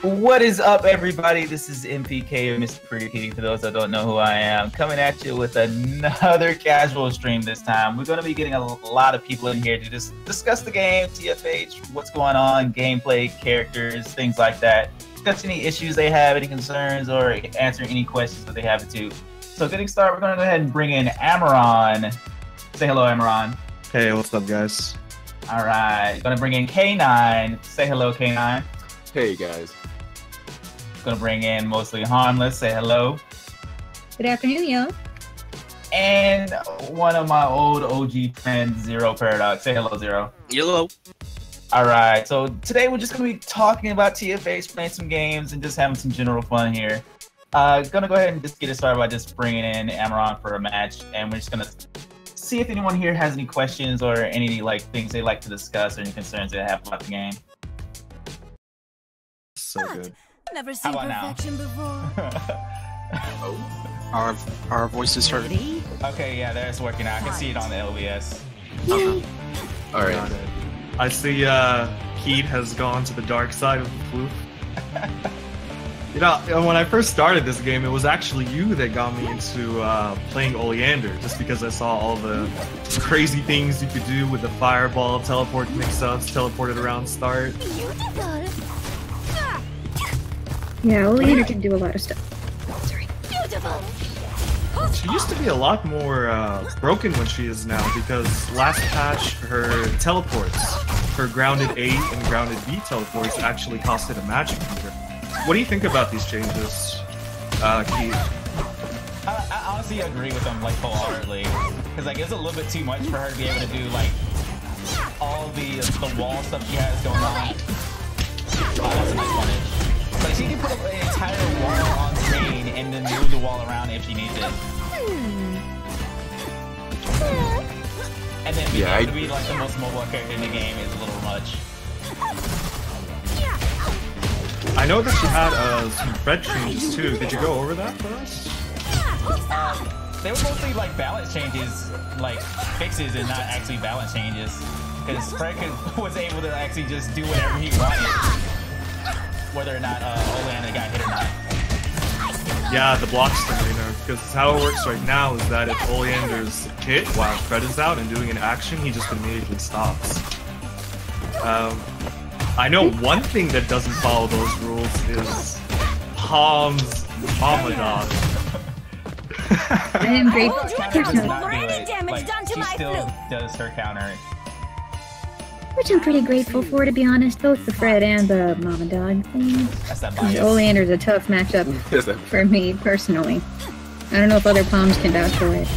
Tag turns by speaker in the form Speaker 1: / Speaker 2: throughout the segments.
Speaker 1: What is up, everybody? This is MPK, Mr. Pretty Kitty, for those that don't know who I am, coming at you with another casual stream this time. We're going to be getting a lot of people in here to just discuss the game, TFH, what's going on, gameplay, characters, things like that. Discuss any issues they have, any concerns, or answer any questions that they have too. So getting started, we're going to go ahead and bring in Amaron. Say hello, Amaron.
Speaker 2: Hey, what's up, guys?
Speaker 1: All right, going to bring in K9. Say hello, K9.
Speaker 3: Hey, guys.
Speaker 1: Gonna bring in mostly Harmless. Say hello.
Speaker 4: Good afternoon, y'all.
Speaker 1: And one of my old OG friends, Zero Paradox. Say hello, Zero.
Speaker 3: Hello.
Speaker 1: All right. So today we're just gonna be talking about TFH, playing some games, and just having some general fun here. Gonna go ahead and just get it started by just bringing in Amaron for a match, and we're just gonna see if anyone here has any questions or any things they'd like to discuss or any concerns they have about the game.
Speaker 2: So good.
Speaker 5: Never seen perfection before.
Speaker 3: Our voices heard.
Speaker 1: Okay, yeah, that's working out. I can see it on the LBS.
Speaker 3: All right.
Speaker 2: I see Keith has gone to the dark side of the floof. You know, when I first started this game, it was actually you that got me into playing Oleander, just because I saw all the crazy things you could do with the fireball, teleport mix-ups, teleported around start.
Speaker 4: Yeah, Oleander can do a lot of stuff. Sorry.
Speaker 2: She used to be a lot more broken than she is now, because last patch, her teleports, her grounded A and grounded B teleports actually costed a magic meter. What do you think about these changes, Keith?
Speaker 1: I honestly agree with them wholeheartedly, because it's a little bit too much for her to be able to do all the wall stuff she has going on. Oh, that's a nice punish. Like, she can put up an entire wall on screen and then move the wall around if she needs it. And then being able to be the most mobile character in the game is a little much.
Speaker 2: I know that she had some thread changes too. Did you go over that for us?
Speaker 1: They were mostly balance changes, fixes, and not actually balance changes. Because Fred was able to actually just do whatever he wanted, whether or not Oleander got hit or not.
Speaker 2: Yeah, the block stamina, because how it works right now is that if Oleander's hit while Fred is out and doing an action, he just immediately stops. I know one thing that doesn't follow those rules is Palm's Mama Dog.
Speaker 4: I am grateful.
Speaker 1: She still does her counter.
Speaker 4: Which I'm pretty grateful for, to be honest, both the Fred and the Mama Dog thing. Oleander's a tough matchup for me, personally. I don't know if other Palms can vouch for it.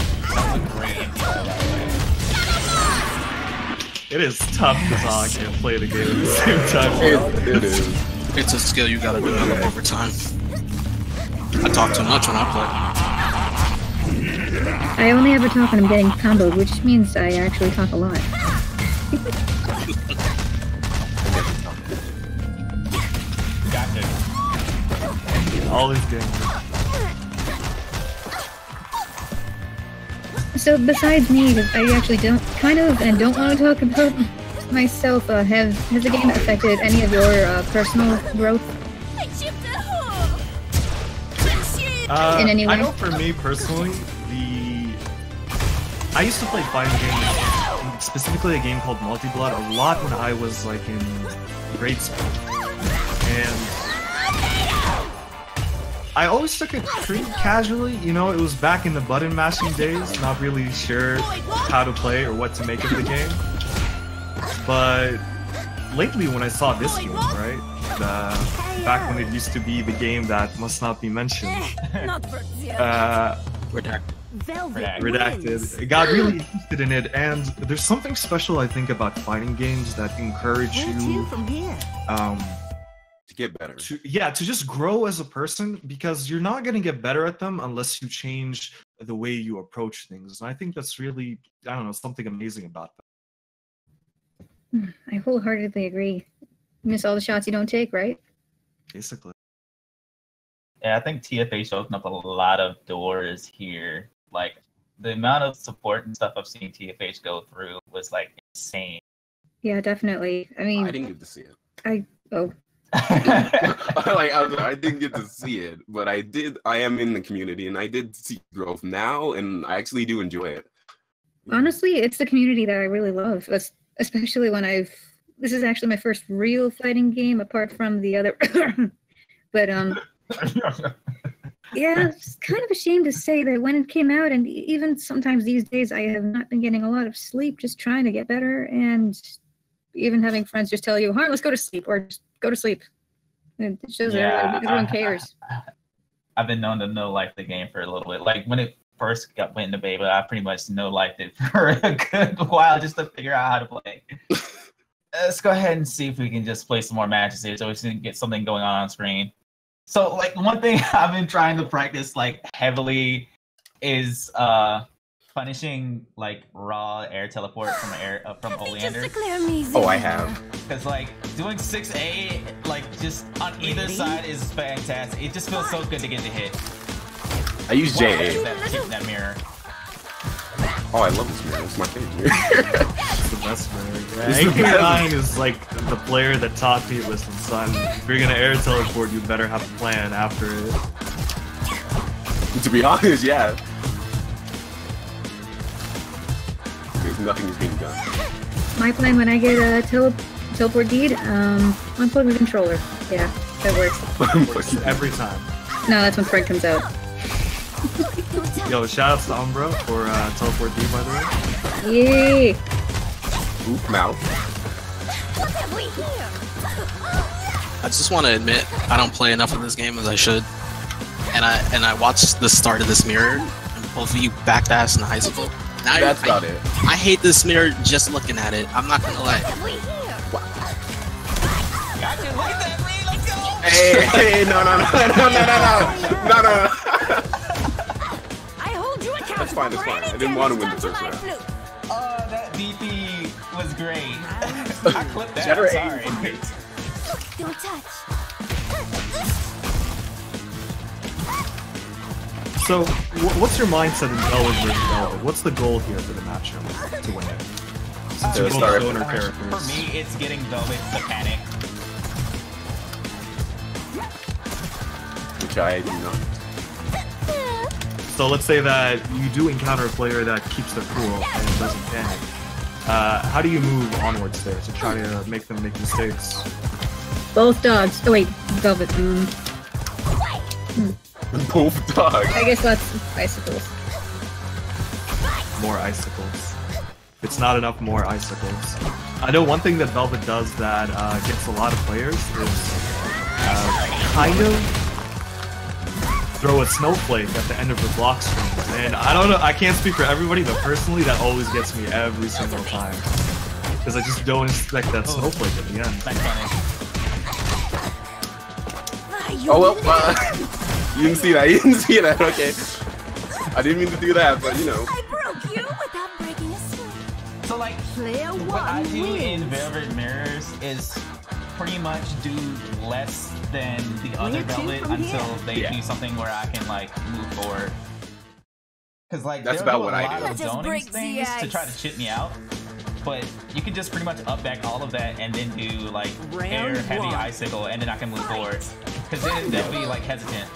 Speaker 2: It is tough to talk and play the game at the same time.
Speaker 3: It is. It's a skill you gotta develop over time. I talk too much when I play.
Speaker 4: I only ever talk when I'm getting comboed, which means I actually talk a lot.
Speaker 1: Gotcha.
Speaker 2: All these games.
Speaker 4: So besides me, I actually don't want to talk about myself. Has the game affected any of your personal growth? In any way?
Speaker 2: I know for me personally, I used to play fighting games, specifically a game called Multi-Blood, a lot when I was in grade school. And I always took it pretty casually, you know, it was back in the button mashing days, not really sure how to play or what to make of the game. But lately when I saw this game, right, back when it used to be the game that must not be mentioned, Redacted, I got really interested in it, and there's something special I think about fighting games that encourage you
Speaker 3: to get better.
Speaker 2: To just grow as a person, because you're not going to get better at them unless you change the way you approach things. And I think that's really, I don't know, something amazing about that.
Speaker 4: I wholeheartedly agree. You miss all the shots you don't take, right?
Speaker 2: Basically.
Speaker 1: Yeah, I think TFH opened up a lot of doors here. The amount of support and stuff I've seen TFH go through was insane.
Speaker 4: Yeah, definitely. I mean,
Speaker 3: I didn't get to see it.
Speaker 6: Like I didn't get to see it, but I did. I am in the community, and I did see growth now, and I actually do enjoy it.
Speaker 4: Honestly, it's the community that I really love, especially when this is actually my first real fighting game apart from the other. But yeah, it's kind of a shame to say that when it came out, and even sometimes these days, I have not been getting a lot of sleep, just trying to get better, and even having friends just tell you, "Harmless, go to sleep," or just go to sleep. It shows that everyone cares.
Speaker 1: I've been known to no-life the game for a little bit. Like when it first went into beta, I pretty much no-lifed it for a good while just to figure out how to play. Let's go ahead and see if we can just play some more matches here so we can get something going on screen. So, like, one thing I've been trying to practice, like, heavily is punishing, like, raw air teleport from Oleander.
Speaker 6: Oh, I have.
Speaker 1: Because, like, doing 6A, like, just on either side is fantastic. It just feels so good to get the hit.
Speaker 6: I use JA.
Speaker 1: That mirror.
Speaker 6: Oh, I love this mirror. It's my favorite mirror.
Speaker 2: It's the best mirror. Yeah, MPK is like the player that taught me, listen, son, if you're gonna air teleport, you better have a plan after it.
Speaker 6: To be honest, yeah. Because nothing is being done.
Speaker 4: My plan when I get a teleport deed, unplug the controller. Yeah, that works.
Speaker 2: Every time.
Speaker 4: No, that's when Fred comes out.
Speaker 2: Yo, shoutouts to Umbra for teleport D, by the way.
Speaker 4: Yay!
Speaker 6: Oop, mouth.
Speaker 3: I just want to admit I don't play enough of this game as I should, and I watched the start of this mirror, and both of you backed ass in high school. Now
Speaker 6: That's about it.
Speaker 3: I hate this mirror just looking at it. I'm not gonna lie.
Speaker 6: Hey, no. That's fine. I didn't want to win the first round.
Speaker 1: Oh, that DP was great. I clipped that. Sorry.
Speaker 5: Don't touch.
Speaker 2: So, what's your mindset in Velvet versus Velvet? What's the goal here for the matchup to win it? Since you're both stoner characters.
Speaker 1: For me, it's getting Velvet to panic.
Speaker 6: Which I do not.
Speaker 2: So let's say that you do encounter a player that keeps their cool and doesn't panic. How do you move onwards there to try to make them make mistakes?
Speaker 4: Both dogs. Oh wait, Velvet.
Speaker 6: Both dogs.
Speaker 4: I guess that's icicles.
Speaker 2: More icicles. It's not enough more icicles. I know one thing that Velvet does that gets a lot of players is kind of throw a snowflake at the end of the block screens. And I don't know, I can't speak for everybody, but personally that always gets me every single time. Because I just don't expect that snowflake at the end.
Speaker 6: Oh well, you didn't see that, okay. I didn't mean to do that, but you know.
Speaker 5: I broke you without breaking a sweat.
Speaker 1: So like, what I do in Velvet Mirrors is pretty much do less than the other Velvet until they do something where I can like move forward. Cause like
Speaker 6: that's about what I do.
Speaker 1: Of zoning things to try to chip me out, but you can just pretty much up back all of that and then do like air heavy icicle and then I can move forward. Cause then they'll be like hesitant.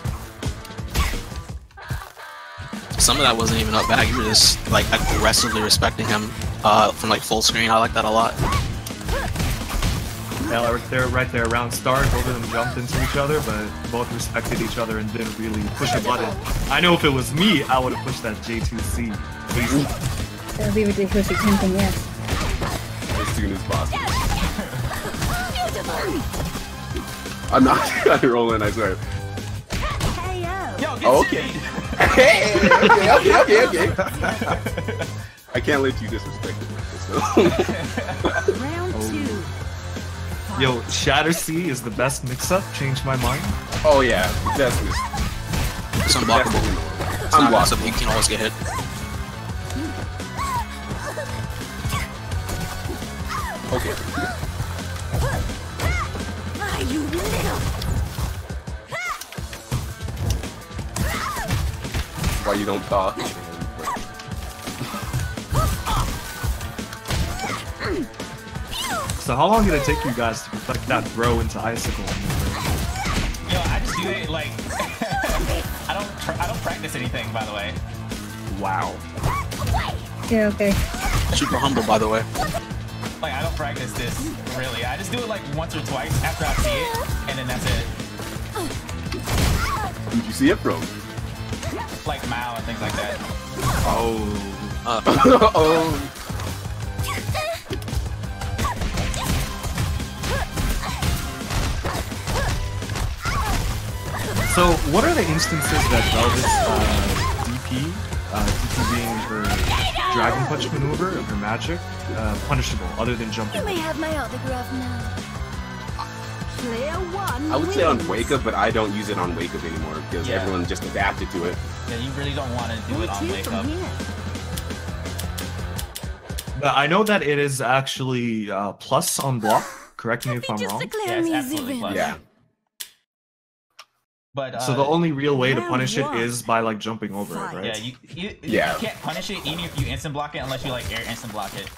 Speaker 3: Some of that wasn't even up back. You were just like aggressively respecting him from like full screen. I like that a lot.
Speaker 2: Yeah, right there, round start, both of them jumped into each other, but both respected each other and didn't really push a button. I know if it was me, I would have pushed that J2C.
Speaker 4: That would be ridiculous attempting, yes.
Speaker 6: As soon as possible. I'm not rolling, I swear. Oh, okay. Hey, okay. I can't let you disrespect it.
Speaker 5: Round 2.
Speaker 2: Yo, Shatter C is the best mix-up. Changed my mind.
Speaker 6: Oh yeah, definitely.
Speaker 3: It's unblockable. It's not unblockable. You can always get hit.
Speaker 6: Okay.
Speaker 5: You little.
Speaker 6: Why you don't talk?
Speaker 2: So how long did it take you guys to perfect that throw into icicle.
Speaker 1: Yo, I just do it like I don't practice anything, by the way.
Speaker 2: Wow.
Speaker 4: Yeah, okay.
Speaker 3: Super humble, by the way.
Speaker 1: Like I don't practice this really. I just do it like once or twice after I see it, and then that's it.
Speaker 6: Who'd you see it from?
Speaker 1: Like Mao and things like that.
Speaker 2: Oh.
Speaker 6: Oh.
Speaker 2: So, what are the instances that Velvet's DP being her Dragon Punch maneuver of her magic, punishable, other than jumping?
Speaker 5: You may have my autograph now. Player one.
Speaker 6: I would say on Wake Up, but I don't use it on Wake Up anymore because
Speaker 1: Yeah.
Speaker 6: everyone just adapted to it.
Speaker 1: Yeah, you really don't want to do it on Wake Up.
Speaker 2: But I know that it is actually plus on block. Correct me if I'm
Speaker 5: Just
Speaker 2: wrong.
Speaker 5: declare
Speaker 1: Yeah, it's
Speaker 5: me
Speaker 1: absolutely
Speaker 5: the
Speaker 1: plus.
Speaker 6: Yeah.
Speaker 1: But
Speaker 2: So the only real way to
Speaker 5: round
Speaker 2: punish it
Speaker 5: one.
Speaker 2: is by like jumping over it, right?
Speaker 1: yeah, you
Speaker 6: Yeah.
Speaker 1: can't punish it even if you instant block it unless you like air instant block it.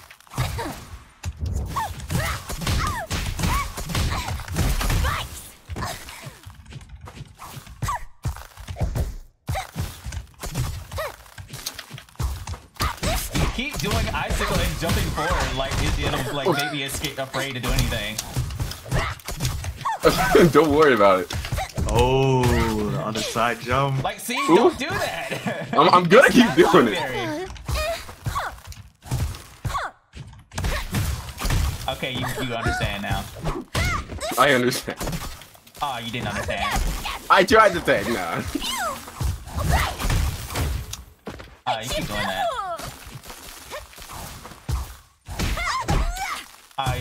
Speaker 1: Keep doing icicle and jumping forward, like it'll like make me afraid to do anything.
Speaker 6: Don't worry about it.
Speaker 2: Oh, the other side jump.
Speaker 1: Like, see, don't do that.
Speaker 6: I'm gonna keep doing it.
Speaker 1: it. Okay, you understand now.
Speaker 6: I understand.
Speaker 1: Oh, you didn't understand.
Speaker 6: I tried to tag, nah.
Speaker 1: Oh, you keep doing that.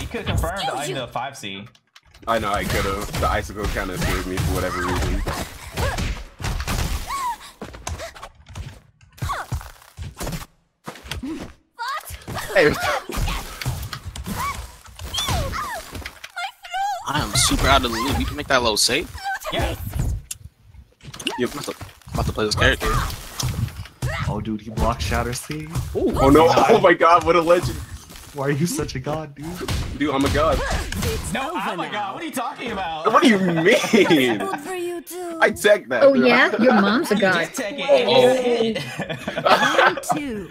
Speaker 1: You could have confirmed I'm the 5C.
Speaker 6: I know I could have. The icicle kind of scared me for whatever reason. Hey.
Speaker 3: I am super out of the loop. You can make that low safe.
Speaker 1: Yeah.
Speaker 6: Yep.
Speaker 3: I'm about to play this character.
Speaker 2: Oh, dude, he blocked Shatter C.
Speaker 6: Oh no! Oh my God! What a legend!
Speaker 2: Why are you such a god, dude?
Speaker 6: Dude, I'm a god.
Speaker 1: No, oh my god, what are you talking about?
Speaker 6: What do you mean?
Speaker 5: Good for you too.
Speaker 6: I tagged that.
Speaker 4: Oh
Speaker 6: dude.
Speaker 4: yeah? Your mom's a
Speaker 1: You
Speaker 4: god.
Speaker 1: just take it and you got hit.
Speaker 5: Round two.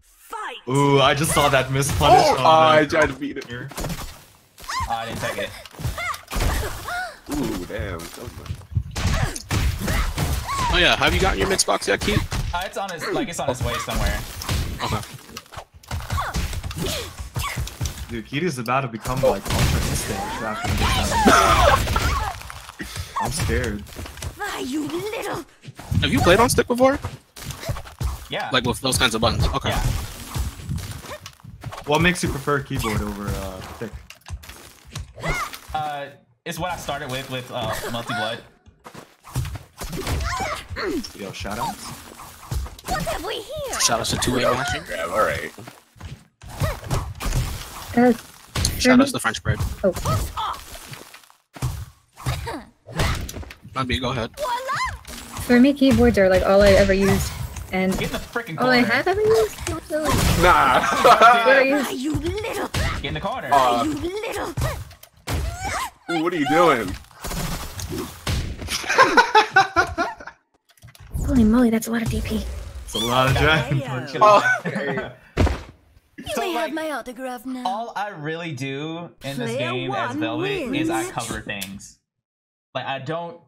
Speaker 5: Fight.
Speaker 2: Ooh, I just saw that miss punish.
Speaker 6: Oh, I tried to beat it.
Speaker 2: Here.
Speaker 1: Oh, I didn't take it.
Speaker 6: Ooh, damn.
Speaker 3: Oh yeah, have you gotten your mid box yet, Keith?
Speaker 1: It's on his it's on his way somewhere.
Speaker 3: Okay.
Speaker 2: Dude, Kita's about to become like ultra instant after this. I'm scared.
Speaker 5: Why, you little.
Speaker 3: Have you played on stick before?
Speaker 1: Yeah.
Speaker 3: Like with those kinds of buttons? Okay.
Speaker 1: Yeah.
Speaker 2: What makes you prefer keyboard over stick?
Speaker 1: It's what I started with multi-blood.
Speaker 2: Yo, shoutouts.
Speaker 5: What have we here?
Speaker 3: Shout out to two-way matching.
Speaker 6: Yeah, all right.
Speaker 3: Shout out to the French bread.
Speaker 4: Oh.
Speaker 3: Maybe go ahead.
Speaker 4: For me, keyboards are like all I ever used, and
Speaker 1: Get in the freaking corner.
Speaker 4: all I have ever used. Really.
Speaker 6: Nah.
Speaker 5: Why, you little.
Speaker 1: Get in the corner.
Speaker 5: You little.
Speaker 6: Ooh, what are you doing?
Speaker 4: Holy moly, that's a lot of DP.
Speaker 2: It's a lot of dragon punch.
Speaker 6: Oh.
Speaker 5: You
Speaker 1: So,
Speaker 5: may
Speaker 1: like,
Speaker 5: have my autograph now.
Speaker 1: all I really do in this
Speaker 5: Player
Speaker 1: game as
Speaker 5: one
Speaker 1: Velvet is I
Speaker 5: wins.
Speaker 1: cover things. Like, I don't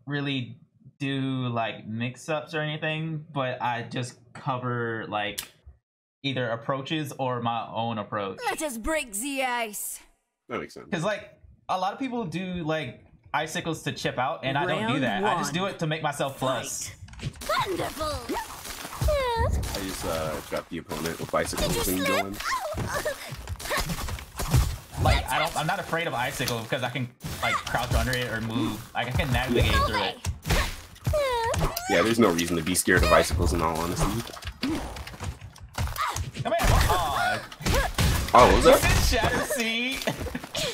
Speaker 1: really do like mix-ups or anything, but I just cover like either approaches or my own approach.
Speaker 5: Let us break the ice.
Speaker 6: That makes sense.
Speaker 1: Because like a lot of people do like icicles to chip out, and I don't do
Speaker 5: Round
Speaker 1: that. I just
Speaker 5: one.
Speaker 1: do it to make myself plus.
Speaker 5: Wonderful.
Speaker 6: I just trap the opponent with bicycles and going.
Speaker 1: Like I'm not afraid of icicle because I can like crouch under it or move. Like I can navigate through it.
Speaker 6: Yeah, there's no reason to be scared of icicles in all honesty.
Speaker 1: Come here. Aw.
Speaker 6: Oh, what was that?
Speaker 1: Shatter C.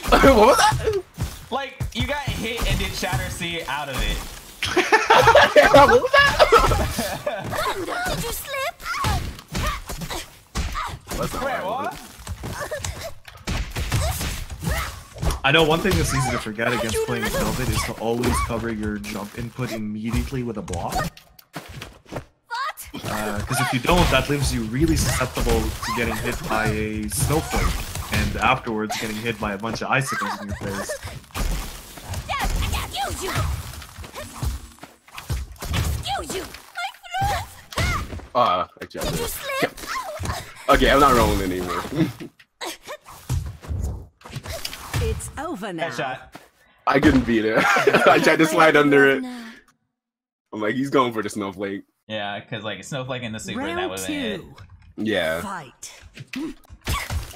Speaker 6: What was that?
Speaker 1: Like you got hit and did Shatter C out of it.
Speaker 6: What was that?
Speaker 5: Did you slip?
Speaker 6: That's not
Speaker 1: Wait,
Speaker 6: right, was
Speaker 1: what?
Speaker 6: it?
Speaker 2: I know one thing that's easy to forget against playing Velvet is to always cover your jump input immediately with a block. Because if you don't, that leaves you really susceptible to getting hit by a snowflake, and afterwards getting hit by a bunch of icicles in your face.
Speaker 6: I tried it. Okay, I'm not rolling anymore.
Speaker 7: It's over now.
Speaker 1: Headshot.
Speaker 6: I couldn't beat it. I tried to slide under it. I'm like, he's going for the snowflake.
Speaker 1: Yeah, because like snowflake in the super, and that
Speaker 7: Round
Speaker 1: would have been it.
Speaker 7: 2.
Speaker 6: Yeah.
Speaker 7: Fight.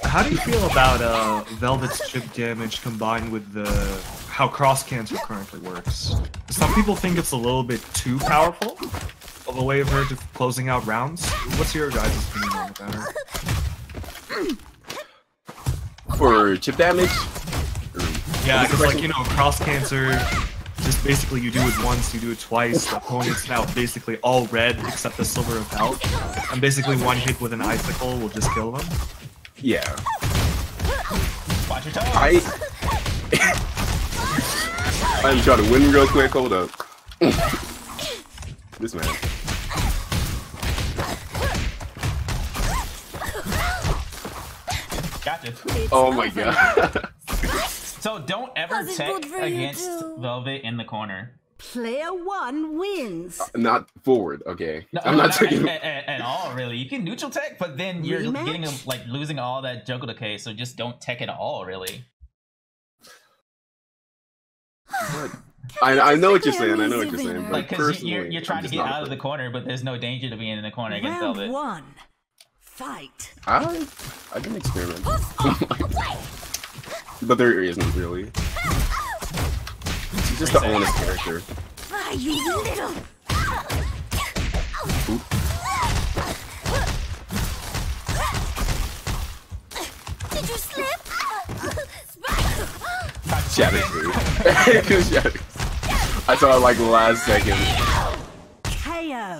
Speaker 2: How do you feel about Velvet's chip damage combined with how cross cancel currently works? Some people think it's a little bit too powerful of a way of her to closing out rounds. What's your guys' opinion on the matter?
Speaker 6: For chip damage?
Speaker 2: Yeah, because like, you know, cross cancer, just basically you do it once, you do it twice, the opponent's now basically all red except the sliver of health, and basically one hit with an icicle will just kill them.
Speaker 6: Yeah.
Speaker 1: Watch your toes.
Speaker 6: I'm trying to win real quick, hold up. This man.
Speaker 1: Gotcha.
Speaker 6: Oh my god.
Speaker 1: So don't ever
Speaker 5: How's it
Speaker 1: tech
Speaker 5: good for you
Speaker 1: against
Speaker 5: too?
Speaker 1: Velvet in the corner.
Speaker 7: Player 1 wins.
Speaker 6: Not forward, okay.
Speaker 1: No,
Speaker 6: I'm not taking.
Speaker 1: at all, really. You can neutral tech, but then you're
Speaker 7: Rematch?
Speaker 1: getting like losing all that juggle decay. So just don't tech at all, really.
Speaker 6: I know what you're saying. I know what you're saying. But
Speaker 1: Like, because
Speaker 6: personally,
Speaker 1: you're trying
Speaker 6: I'm
Speaker 1: to
Speaker 6: just
Speaker 1: get
Speaker 6: not
Speaker 1: out of the
Speaker 6: afraid.
Speaker 1: corner, but there's no danger to being in the corner against
Speaker 7: Round
Speaker 1: Velvet.
Speaker 7: 1. Fight.
Speaker 6: I can experiment. But there isn't really. She's just the honest character.
Speaker 5: Ah, you little. Did you slip?
Speaker 6: Shadow Shadow. I saw it like last second.
Speaker 7: KO.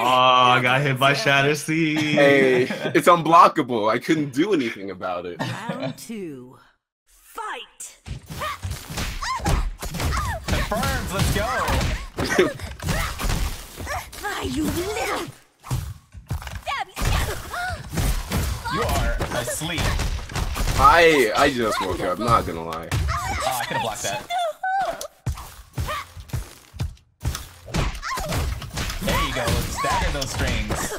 Speaker 2: Oh, I got hit by Shatter Sea.
Speaker 6: Hey, it's unblockable. I couldn't do anything about it.
Speaker 7: Round 2. Fight.
Speaker 1: Confirms, let's go.
Speaker 5: Ah, you little.
Speaker 1: You are asleep.
Speaker 6: I just woke up, not gonna lie.
Speaker 1: Oh, I could have blocked that. There you go. Stagger those strings.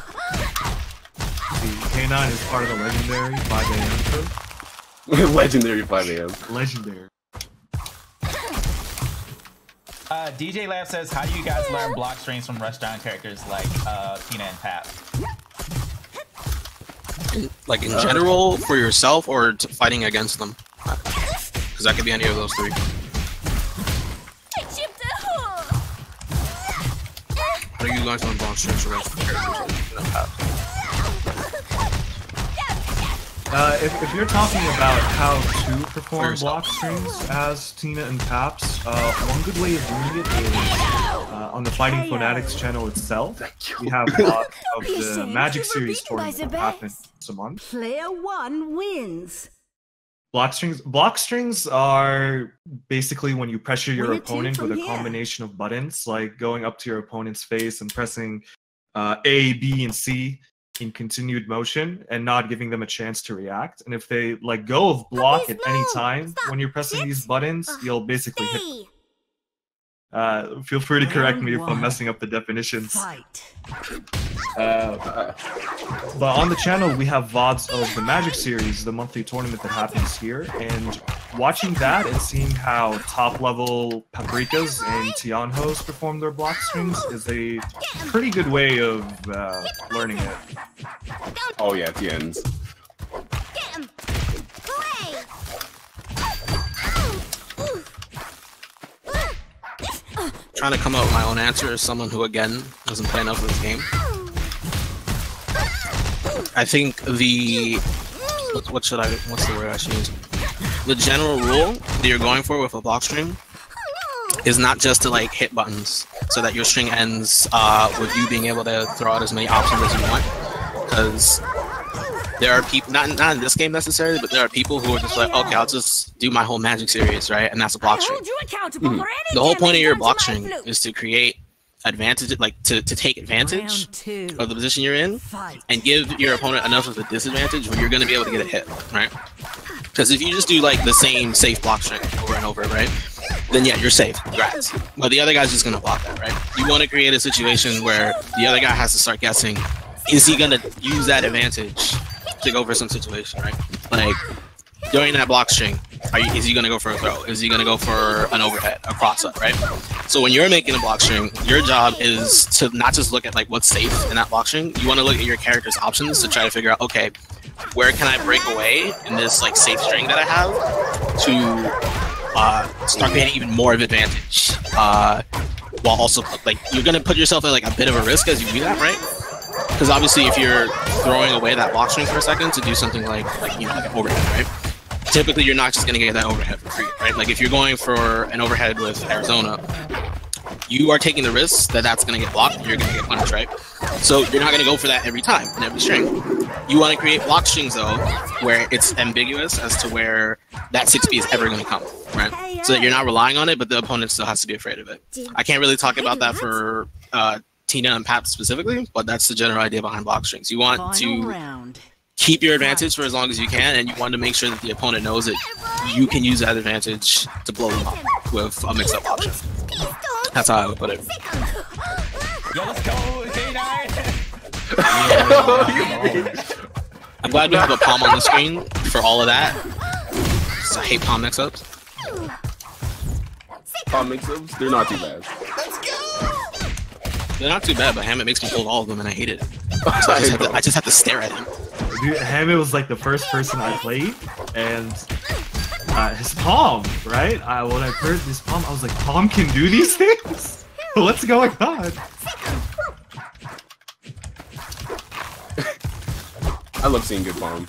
Speaker 2: K9 is part of the legendary 5 AM crew.
Speaker 6: Legendary 5 AM.
Speaker 2: Legendary.
Speaker 1: DJ Lab says, how do you guys learn block strings from rushdown characters like Tina and Pap?
Speaker 3: Like in general, for yourself, or fighting against them? Because that could be any of those three. How are you guys on block strings for characters like Tina and Pap?
Speaker 2: If you're talking about how to perform block strings as Tina and Paps, one good way of doing it is on the Fightin Foenatics channel itself. We have a lot of the Magic Series tournaments that happen once a month.
Speaker 7: Player 1 wins.
Speaker 2: Block strings are basically when you pressure your
Speaker 7: Win a team
Speaker 2: opponent
Speaker 7: from
Speaker 2: with a
Speaker 7: here.
Speaker 2: combination of buttons, like going up to your opponent's face and pressing A, B, and C in continued motion and not giving them a chance to react. And if they let go of block at any time when you're pressing these buttons, you'll basically hit them. Feel free to correct me if I'm messing up the definitions.
Speaker 7: Fight.
Speaker 2: But on the channel, we have VODs of the Magic Series, the monthly tournament that happens here, and watching that and seeing how top-level Paprikas and Tianhuos perform their block strings is a pretty good way of learning it.
Speaker 6: Oh yeah, Tien's.
Speaker 5: Get him. Hooray.
Speaker 3: Trying to come up with my own answer as someone who, again, doesn't play enough of this game. I think what's the word I should use? The general rule that you're going for with a block string is not just to like hit buttons so that your string ends with you being able to throw out as many options as you want. Because there are people, not in this game necessarily, but there are people who are just like, okay, I'll just do my whole magic series, right? And that's a block string. The whole point of your block string is to create advantage, like to take advantage of the position you're in and give your opponent enough of a disadvantage where you're going to be able to get a hit, right? Because if you just do like the same safe block string over and over, right, then yeah, you're safe, congrats. But the other guy's just going to block that, right? You want to create a situation where the other guy has to start guessing, is he going to use that advantage to go for some situation, right? Like during that block string, is he going to go for a throw? Is he going to go for an overhead, a cross-up, right? So when you're making a block string, your job is to not just look at like what's safe in that block string. You want to look at your character's options to try to figure out, okay, where can I break away in this like safe string that I have to start creating even more of advantage, while also like you're going to put yourself at like a bit of a risk as you do that, right? Because obviously if you're throwing away that block string for a second to do something like you know, like an overhead, right? Typically you're not just going to get that overhead for free, right? Like if you're going for an overhead with Arizona, you are taking the risk that that's going to get blocked and you're going to get punished, right? So you're not going to go for that every time in every string. You want to create block strings though, where it's ambiguous as to where that 6B is ever going to come, right? So that you're not relying on it, but the opponent still has to be afraid of it. I can't really talk about that for Tina and Pap specifically, but that's the general idea behind block strings. You want to keep your advantage for as long as you can, and you want to make sure that the opponent knows that you can use that advantage to blow them up with a mix-up option. That's how I would put it.
Speaker 1: Yo, let's go, K9!
Speaker 3: I'm glad we have a palm on the screen for all of that. I hate palm mix-ups.
Speaker 6: Palm mix-ups? They're not too bad.
Speaker 3: They're not too bad, but Hammett makes me hold all of them, and I hate it. So I just have to stare at him.
Speaker 2: Dude, Hammett was like the first person I played, and his palm, right? When I heard this palm, I was like, palm can do these things? What's going on?
Speaker 6: I love seeing good palm.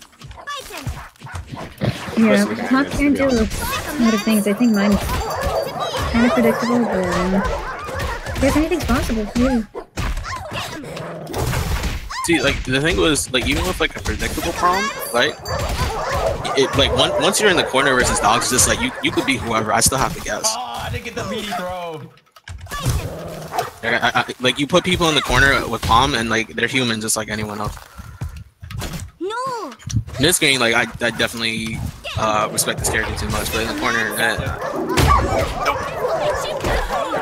Speaker 4: Yeah, palm can do a lot of things. I think mine's kind of predictable, but if anything's possible, yeah.
Speaker 3: See, like the thing was, like even with like a predictable palm, right? It like once you're in the corner versus dogs, it's just like you could be whoever. I still have to guess.
Speaker 1: Oh, I didn't get the meaty throw.
Speaker 3: Like you put people in the corner with palm, and like they're human just like anyone else.
Speaker 5: No.
Speaker 3: In this game, like I definitely respect this character too much, but in the corner,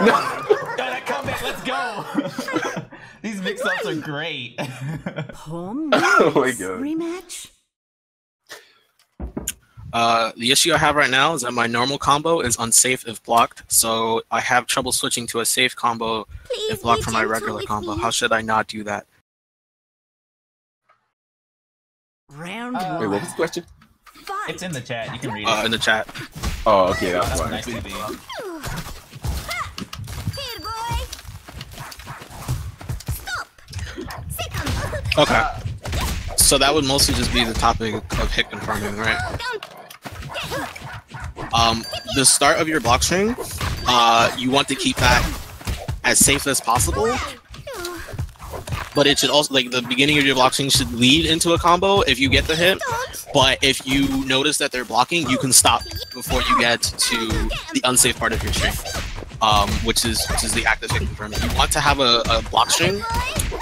Speaker 1: No, that comeback, let's go. These mix-ups are great.
Speaker 6: Oh my god.
Speaker 7: Rematch?
Speaker 3: The issue I have right now is that my normal combo is unsafe if blocked, so I have trouble switching to a safe combo if blocked from my regular combo. How should I not do that?
Speaker 7: Round
Speaker 6: Wait, what was the question?
Speaker 1: It's in the chat. You can read it.
Speaker 3: In the chat.
Speaker 6: Oh, okay, that's
Speaker 1: That's
Speaker 6: fine.
Speaker 1: nice to be.
Speaker 5: Here, boy. Stop.
Speaker 3: Okay. So that would mostly just be the topic of hit confirming, right? The start of your block string, you want to keep that as safe as possible. But it should also, like, the beginning of your block string should lead into a combo if you get the hit. But if you notice that they're blocking, you can stop before you get to the unsafe part of your string, which is the active hit confirming. You want to have a block string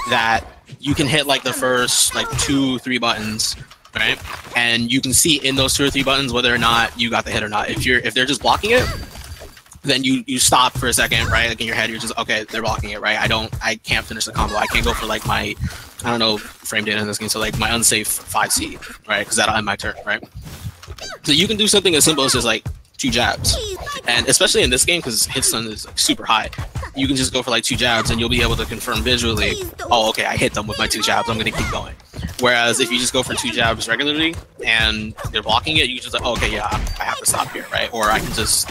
Speaker 3: that you can hit like the first like 2-3 buttons, right? And you can see in those 2 or 3 buttons whether or not you got the hit or not. If they're just blocking it, then you stop for a second, right? Like in your head, you're just, okay, they're blocking it, right? I can't finish the combo. I can't go for like my, I don't know, frame data in this game, so like my unsafe 5C, right? Because that'll end my turn, right? So you can do something as simple as just like 2 jabs. And especially in this game, because hit stun is like super high, you can just go for like 2 jabs and you'll be able to confirm visually, oh, okay, I hit them with my 2 jabs, I'm gonna keep going. Whereas if you just go for 2 jabs regularly and they're blocking it, you can just like, oh, okay, yeah, I have to stop here, right? Or I can just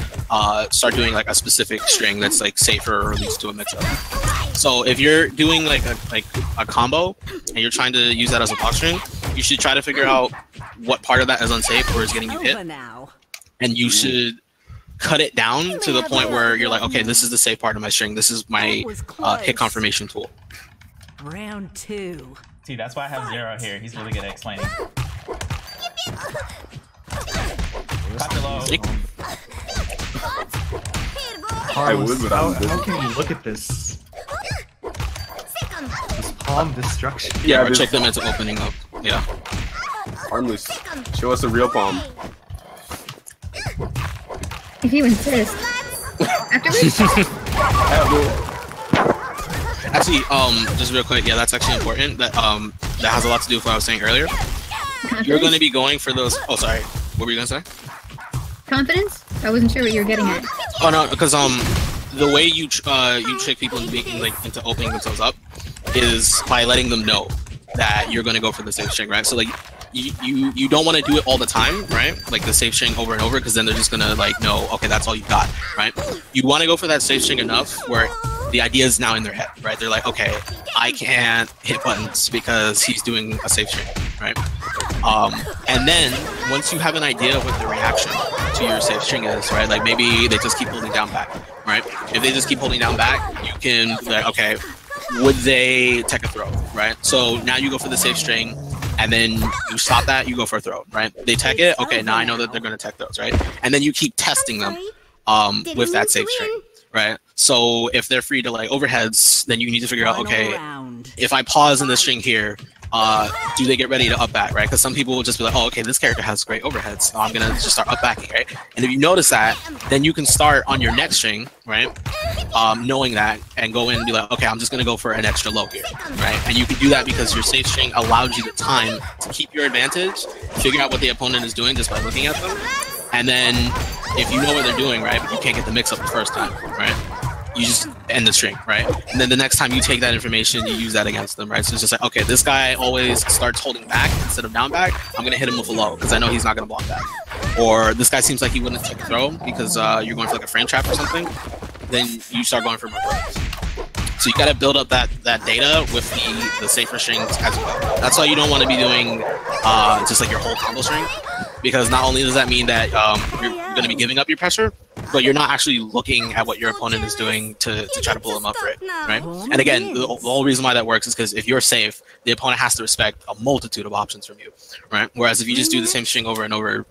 Speaker 3: start doing like a specific string that's like safer or leads to a mix-up. So if you're doing like a combo and you're trying to use that as a block string, you should try to figure out what part of that is unsafe or is getting you hit. And you should cut it down to the point where you're like, okay, this is the safe part of my string. This is my hit confirmation tool.
Speaker 7: Round 2.
Speaker 1: See, that's why I have Zero here. He's really good at explaining.
Speaker 2: I would, but how can you look at this? This palm destruction.
Speaker 3: Yeah, or check them into opening up. Yeah.
Speaker 6: Harmless. Show us a real palm.
Speaker 4: If you insist. Afterwards?
Speaker 3: Actually, just real quick, yeah, that's actually important. That that has a lot to do with what I was saying earlier. You're going to be going for those. Oh, sorry. What were you gonna say?
Speaker 4: Confidence? I wasn't sure what you were getting at.
Speaker 3: Oh no, because the way you trick people into opening themselves up is by letting them know that you're gonna go for the safe string, right? So like you don't want to do it all the time, right? Like the safe string over and over, because then they're just gonna like know, okay, that's all you got, right? You want to go for that safe string enough where the idea is now in their head, right? They're like, okay, I can't hit buttons because he's doing a safe string, right? And then once you have an idea of what the reaction to your safe string is, right? Like maybe they just keep holding down back, right? If they just keep holding down back, you can be like, okay, would they take a throw, right? So now you go for the safe string, and then you stop that, you go for a throw, right? They tech it, okay, now I know that they're gonna tech those, right? And then you keep testing them with that safe string, right? So if they're free to like overheads, then you need to figure out, okay, if I pause in the string here, do they get ready to up back, right? Because some people will just be like, oh, okay, this character has great overheads, so I'm gonna just start up backing, right? And if you notice that, then you can start on your next string, right? Knowing that, and go in and be like, okay, I'm just gonna go for an extra low here, right? And you can do that because your safe string allows you the time to keep your advantage, figure out what the opponent is doing just by looking at them, and then if you know what they're doing, right, but you can't get the mix up the first time, right? You just end the string, right? And then the next time you take that information, you use that against them, right? So it's just like, okay, this guy always starts holding back instead of down back. I'm gonna hit him with a low because I know he's not gonna block that. Or this guy seems like he wouldn't take a throw because you're going for like a frame trap or something. Then you start going for more throws. So you gotta build up that data with the safer strings as well. That's why you don't want to be doing just like your whole combo string, because not only does that mean that you're gonna be giving up your pressure, but you're not actually looking at what your opponent is doing to try to pull them up for it, right? And again, the whole reason why that works is because if you're safe, the opponent has to respect a multitude of options from you, right? Whereas if you just do the same string over and over,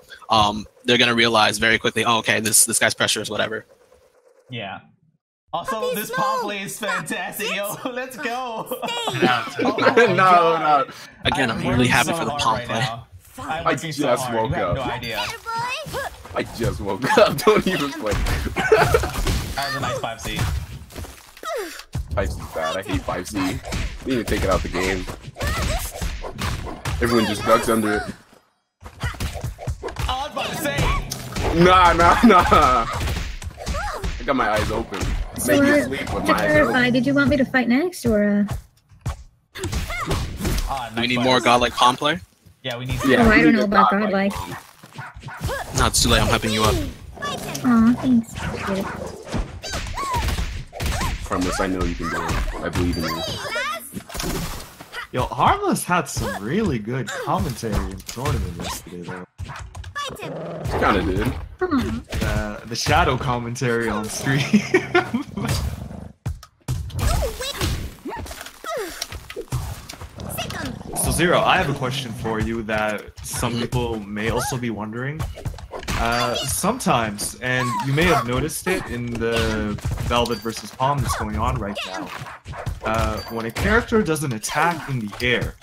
Speaker 3: they're gonna realize very quickly, oh, okay, this guy's pressure is whatever.
Speaker 1: Yeah. Also, this palm play is fantastic, yo. Let's go.
Speaker 6: No.
Speaker 3: Again, I'm really happy for the palm play.
Speaker 6: I just woke up.
Speaker 1: No idea.
Speaker 6: I just woke up. Don't even play.
Speaker 1: That was a nice 5C.
Speaker 6: 5C's bad. I hate 5C. They need to take it out the game. Everyone just ducks under it.
Speaker 1: I was about to say.
Speaker 6: Nah. I got my eyes open.
Speaker 4: So, to clarify, did you want me to fight next, or
Speaker 3: Do we need more godlike palm play?
Speaker 1: Yeah, we need.
Speaker 4: Yeah, I don't know about godlike.
Speaker 3: No, it's too late. I'm hyping you up.
Speaker 4: Aw, thanks.
Speaker 6: Harmless, I know you can do it. I believe in you.
Speaker 2: Yo, Harmless had some really good commentary in the tournament yesterday, though.
Speaker 6: Kinda did.
Speaker 2: The shadow commentary on stream. So Zero, I have a question for you that some people may also be wondering. Sometimes, and you may have noticed it in the Velvet versus Palm that's going on right now, when a character does an attack in the air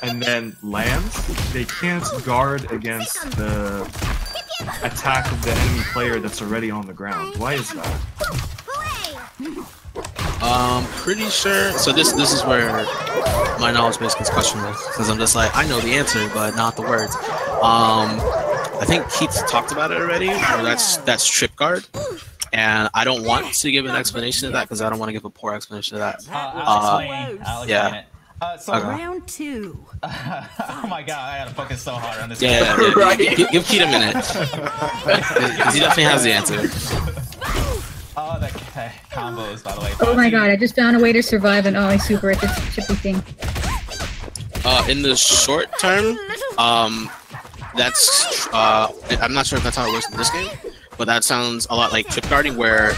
Speaker 2: and then lands, they can't guard against the attack of the enemy player that's already on the ground. Why is that?
Speaker 3: Pretty sure. So this is where my knowledge base gets questionable, because I'm just like, I know the answer, but not the words. I think Keith talked about it already. That's trip guard, and I don't want to give an explanation of that because I don't want to give a poor explanation of that.
Speaker 1: I'll explain
Speaker 3: yeah.
Speaker 1: it. So
Speaker 7: Round two.
Speaker 1: Oh my god, I gotta focus so hard on this.
Speaker 3: Yeah. Give Keith a minute, because he definitely has the answer.
Speaker 1: Oh, the combos, by the way.
Speaker 4: Oh my god, I just found a way to survive an Ollie super at this chippy thing.
Speaker 3: In the short term, that's I'm not sure if that's how it works in this game, but that sounds a lot like trip guarding, where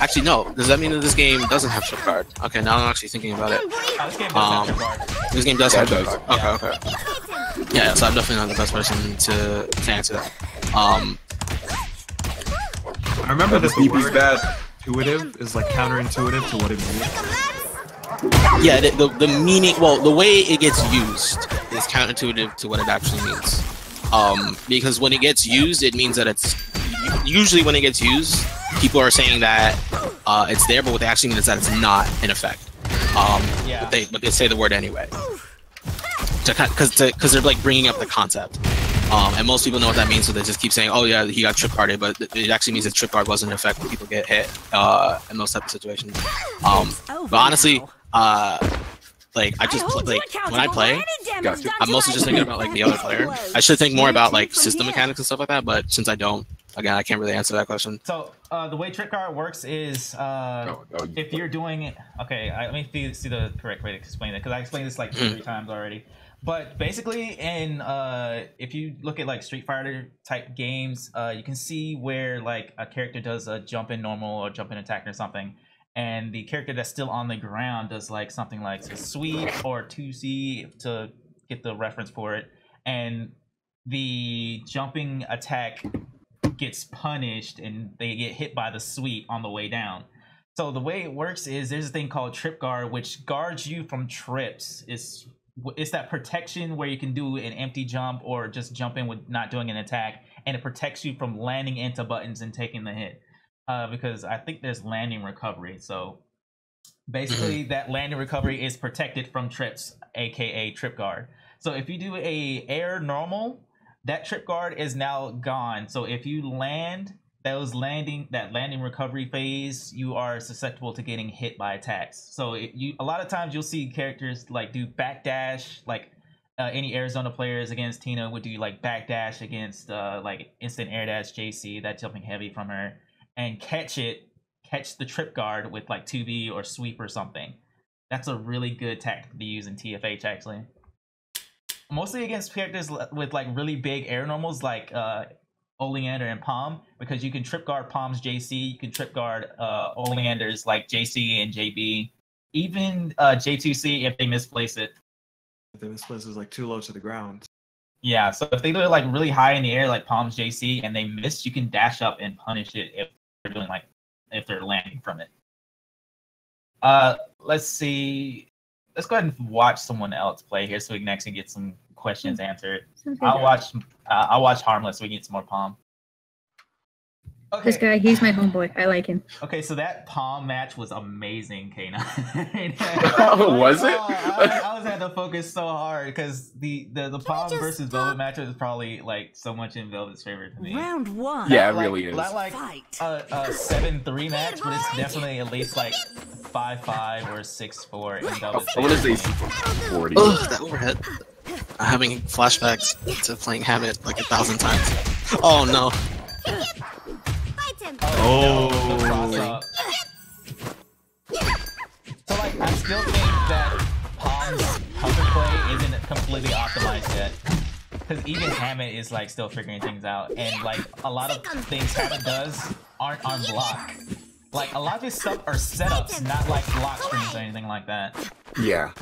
Speaker 3: Actually, no. Does that mean that this game doesn't have trip guard? Okay, now I'm actually thinking about it. This game does have trip guard. Okay. Yeah, so I'm definitely not the best person to answer that.
Speaker 2: I remember that the word intuitive is like counterintuitive to what it means.
Speaker 3: Yeah, the meaning, well, the way it gets used is counterintuitive to what it actually means. Because when it gets used, it means that it's usually when it gets used, people are saying that it's there, but what they actually mean is that it's not in effect. But they say the word anyway, because they're like bringing up the concept. And most people know what that means, so they just keep saying, "Oh yeah, he got trip guarded," but it actually means that trip guard wasn't in effect when people get hit in those type of situations. But honestly, like I just like when I play, I'm mostly just thinking about like the other player. I should think more about like system mechanics and stuff like that, but since I don't, again, I can't really answer that question.
Speaker 1: So the way trip guard works is if you're doing it, okay, let me see the correct way to explain it, because I explained this like 3 times already. But basically, in if you look at like Street Fighter type games, you can see where like a character does a jump in normal or jump in attack or something, and the character that's still on the ground does like something like a sweep or 2C to get the reference for it, and the jumping attack gets punished and they get hit by the sweep on the way down. So the way it works is there's a thing called trip guard, which guards you from trips. It's that protection where you can do an empty jump or just jump in with not doing an attack, and it protects you from landing into buttons and taking the hit. Because I think there's landing recovery. So basically that landing recovery is protected from trips, aka trip guard. So if you do a air normal, that trip guard is now gone. So if you land that landing recovery phase, you are susceptible to getting hit by attacks. So a lot of times you'll see characters like do backdash, like any Arizona players against Tina would do like backdash against like instant air dash JC, that jumping heavy from her, and catch the trip guard with like 2B or sweep or something. That's a really good tactic to use in TFH actually. Mostly against characters with like really big air normals like Oleander and Palm, because you can trip guard Palm's JC, you can trip guard Oleander's like JC and JB, even J2C if they misplace it.
Speaker 2: If they misplace it like too low to the ground.
Speaker 1: Yeah, so if they do it like really high in the air like Palm's JC and they miss, you can dash up and punish it if they're doing like if they're landing from it. Let's see. Let's go ahead and watch someone else play here so we can actually get some questions answered. I'll watch Harmless so we can get some more Palm. Okay.
Speaker 4: This guy, he's my homeboy. I like him.
Speaker 1: Okay, so that Palm match was amazing, K9.
Speaker 6: Was it?
Speaker 1: I was had to focus so hard because the Palm versus Velvet match was probably like so much in Velvet's favor to me.
Speaker 7: Round 1.
Speaker 6: Yeah, it really is.
Speaker 1: Not like a 7-3 match, but it's definitely at least like 5-5 or 6-4 in Velvet's favor.
Speaker 6: I want to say 40.
Speaker 3: Ugh, that overhead. I'm having flashbacks to playing Hammett like 1,000 times. Oh no.
Speaker 1: Oh. So like I still think that Palm's counter play isn't completely optimized yet, because even Hammett is like still figuring things out, and like a lot of things Hammett does aren't on block. Like a lot of his stuff are setups, not like block strings or anything like that.
Speaker 6: Yeah.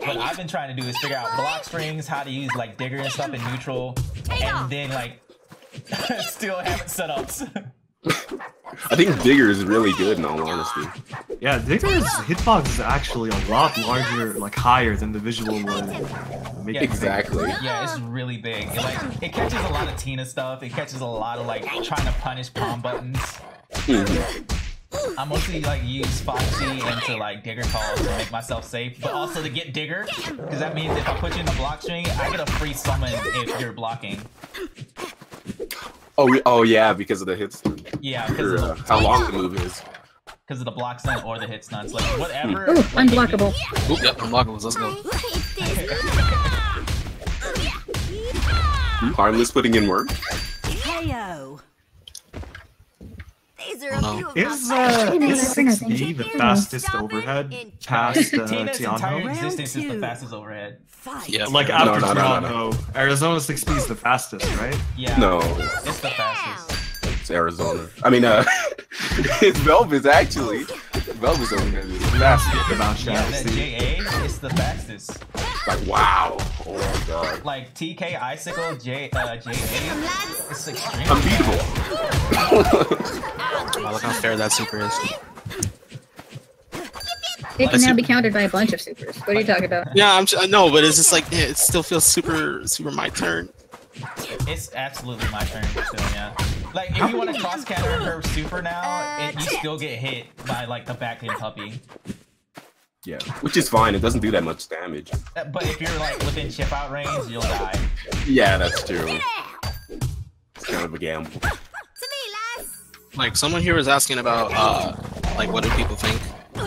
Speaker 1: What I've been trying to do is figure out block strings, how to use like Digger and stuff in neutral, and then like still Hammett setups.
Speaker 6: I think Digger is really good in all honesty.
Speaker 2: Yeah, Digger's hitbox is actually a lot larger, like higher than the visual would make it.
Speaker 6: Exactly.
Speaker 1: Yeah, it's really big. It catches a lot of Tina stuff. It catches a lot of like trying to punish palm buttons. I mostly like use Foxy and to like Digger calls to make myself safe, but also to get Digger, because that means if I put you in the block string, I get a free summon if you're blocking.
Speaker 6: Oh yeah, because of the hits.
Speaker 1: Yeah, because of
Speaker 6: how long the move is.
Speaker 1: Because of the block stun or the hit stuns, like whatever.
Speaker 4: Ooh, unblockable.
Speaker 3: Oop, yep, unblockable. Let's go.
Speaker 6: Harmless putting in work.
Speaker 7: KO.
Speaker 3: Is
Speaker 2: 6B the fastest overhead past
Speaker 1: Tina's entire
Speaker 2: Tianhuo?
Speaker 1: existence is the fastest overhead.
Speaker 3: Yeah,
Speaker 2: Like after
Speaker 6: No.
Speaker 2: Tianhuo, Arizona 6B is the fastest, right?
Speaker 1: Yeah.
Speaker 6: No,
Speaker 1: It's the fastest.
Speaker 6: it's Arizona. I mean, It's Velvet's actually. Velvet's Oleander.
Speaker 2: That's about
Speaker 1: Yeah, that
Speaker 2: Shadow.
Speaker 1: JA is the fastest.
Speaker 6: Like, wow. Oh my god.
Speaker 1: Like TK Icicle JA it's extremely
Speaker 6: Unbeatable.
Speaker 3: Wow, look how fair that super is.
Speaker 4: It can now be countered by a bunch of supers. What are you talking about?
Speaker 3: Yeah, I know, but it's just like yeah, it still feels super my turn.
Speaker 1: It's absolutely my turn still, yeah. Like if you want to cross counter her super now, you still get hit by like the back end puppy.
Speaker 6: Yeah, which is fine. It doesn't do that much damage.
Speaker 1: But if you're like within chip out range, you'll die.
Speaker 6: Yeah, that's true. It's kind of a gamble.
Speaker 3: Like someone here was asking about like what do people think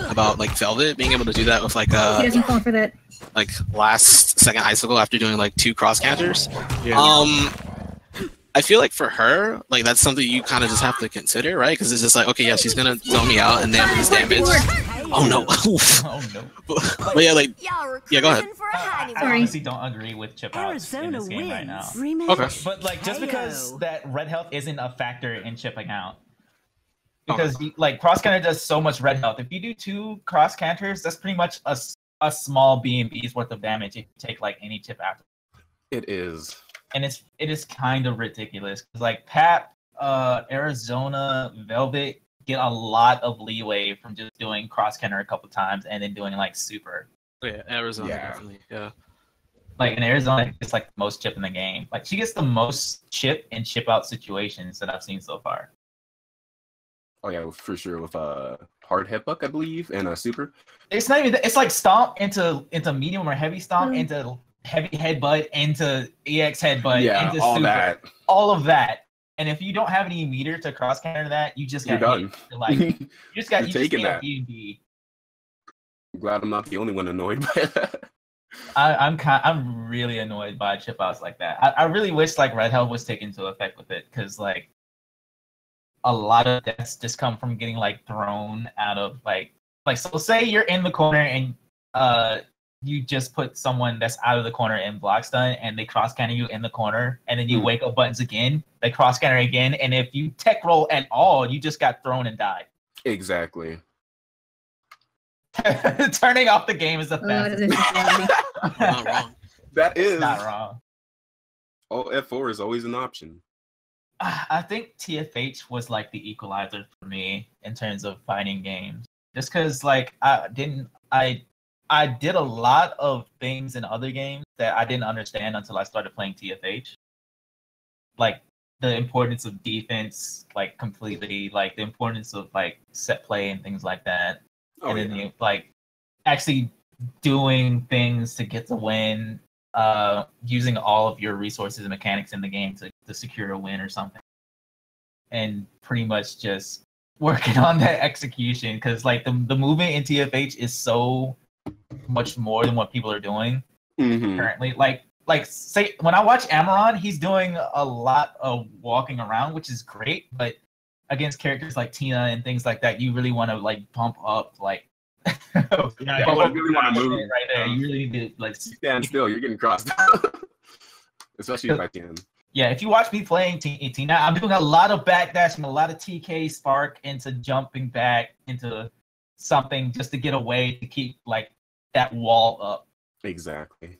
Speaker 3: about like Velvet being able to do that with like
Speaker 4: He doesn't fall for that.
Speaker 3: like last second icicle after doing like 2 cross counters.
Speaker 2: Yeah.
Speaker 3: I feel like for her, like that's something you kind of just have to consider, right? Because it's just like, okay, yeah, she's gonna zone me out and then this damage. Oh no!
Speaker 1: Oh no!
Speaker 3: But yeah, like, yeah, go ahead.
Speaker 1: I honestly don't agree with chip outs in this game right now.
Speaker 3: Okay.
Speaker 1: But like, just because that red health isn't a factor in chipping out, because like cross counter does so much red health. If you do 2 cross counters, that's pretty much a small B&B's worth of damage if you take like any chip out.
Speaker 6: It is.
Speaker 1: And it is kind of ridiculous because like Pap, Arizona, Velvet get a lot of leeway from just doing cross counter a couple times and then doing like super.
Speaker 3: Oh, yeah, Arizona definitely. Yeah.
Speaker 1: Like in Arizona, it's like the most chip in the game. Like she gets the most chip in chip out situations that I've seen so far.
Speaker 6: Oh yeah, for sure with hard headbutt, I believe, and a super.
Speaker 1: It's not even. It's like stomp into medium or heavy stomp into heavy headbutt into EX headbutt into
Speaker 6: all
Speaker 1: super.
Speaker 6: that.
Speaker 1: All of that. And if you don't have any meter to cross counter that, you just got
Speaker 6: done.
Speaker 1: Like you just got
Speaker 6: taking that.
Speaker 1: B&B.
Speaker 6: I'm glad I'm not the only one annoyed by that.
Speaker 1: I'm really annoyed by chip outs like that. I really wish like red health was taken into effect with it because like a lot of deaths just come from getting like thrown out of like so say you're in the corner and you just put someone that's out of the corner in block stun and they cross counter you in the corner and then you wake up buttons again, they cross counter again, and if you tech roll at all, you just got thrown and died.
Speaker 6: Exactly.
Speaker 1: Turning off the game is the fastest.
Speaker 3: Not wrong.
Speaker 6: That is
Speaker 1: not wrong.
Speaker 6: Oh, F4 is always an option.
Speaker 1: I think TFH was like the equalizer for me in terms of fighting games. Just because like I did a lot of things in other games that I didn't understand until I started playing TFH. Like the importance of defense, like completely, like the importance of like set play and things like that.
Speaker 6: Oh,
Speaker 1: and then you like actually doing things to get the win, using all of your resources and mechanics in the game to secure a win or something. And pretty much just working on that execution because like the movement in TFH is so much more than what people are doing currently. Like say when I watch Amaron, he's doing a lot of walking around, which is great, but against characters like Tina and things like that, you really want to like bump up like
Speaker 6: you really want to move
Speaker 1: right there. You really need to like
Speaker 6: stand still, you're getting crossed. Especially if I can.
Speaker 1: Yeah, if you watch me playing Tina, I'm doing a lot of backdashing, a lot of TK spark into jumping back into something just to get away to keep like that wall up.
Speaker 6: Exactly.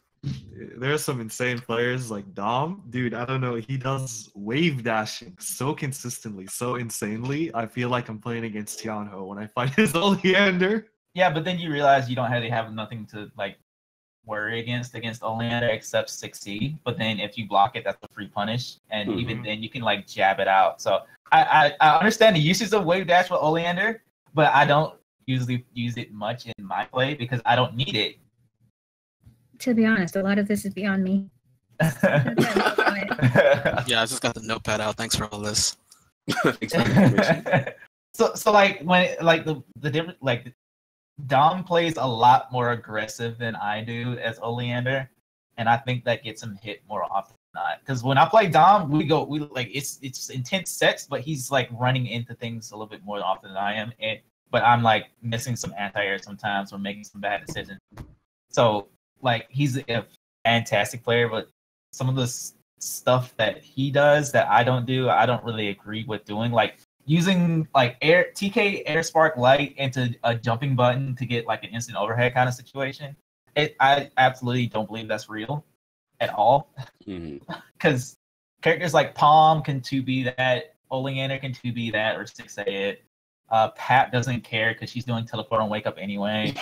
Speaker 2: There's some insane players like Dom. Dude, I don't know. He does wave dashing so consistently, so insanely. I feel like I'm playing against Tianhuo when I fight his Oleander.
Speaker 1: Yeah, but then you realize you don't really have nothing to like worry against Oleander except 6C. But then if you block it, that's a free punish. And even then you can like jab it out. So I understand the uses of wave dash with Oleander, but I don't usually use it much in my play because I don't need it.
Speaker 4: To be honest, a lot of this is beyond me.
Speaker 3: Yeah, I just got the notepad out. Thanks for all this.
Speaker 1: so like when like the different like Dom plays a lot more aggressive than I do as Oleander, and I think that gets him hit more often than not. Because when I play Dom, we like it's intense sets, but he's like running into things a little bit more often than I am, but I'm like missing some anti-air sometimes or making some bad decisions. So like he's a fantastic player, but some of the stuff that he does that I don't do, I don't really agree with doing. Like using like TK Air Spark Light into a jumping button to get like an instant overhead kind of situation. I absolutely don't believe that's real at all. Because characters like Palm can 2B that, Oleander can 2B that or 6A it. Pat doesn't care because she's doing teleport and wake up anyway.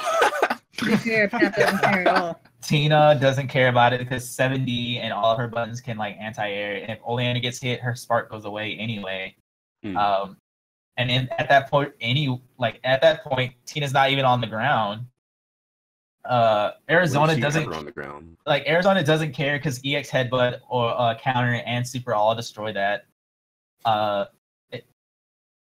Speaker 4: Yeah, Pat doesn't care at all.
Speaker 1: Tina doesn't care about it because 7D and all of her buttons can like anti-air. And if Oleander gets hit, her spark goes away anyway. And then at that point, Tina's not even on the ground. Arizona doesn't
Speaker 6: on the ground.
Speaker 1: Like Arizona doesn't care because EX headbutt or counter and super all destroy that.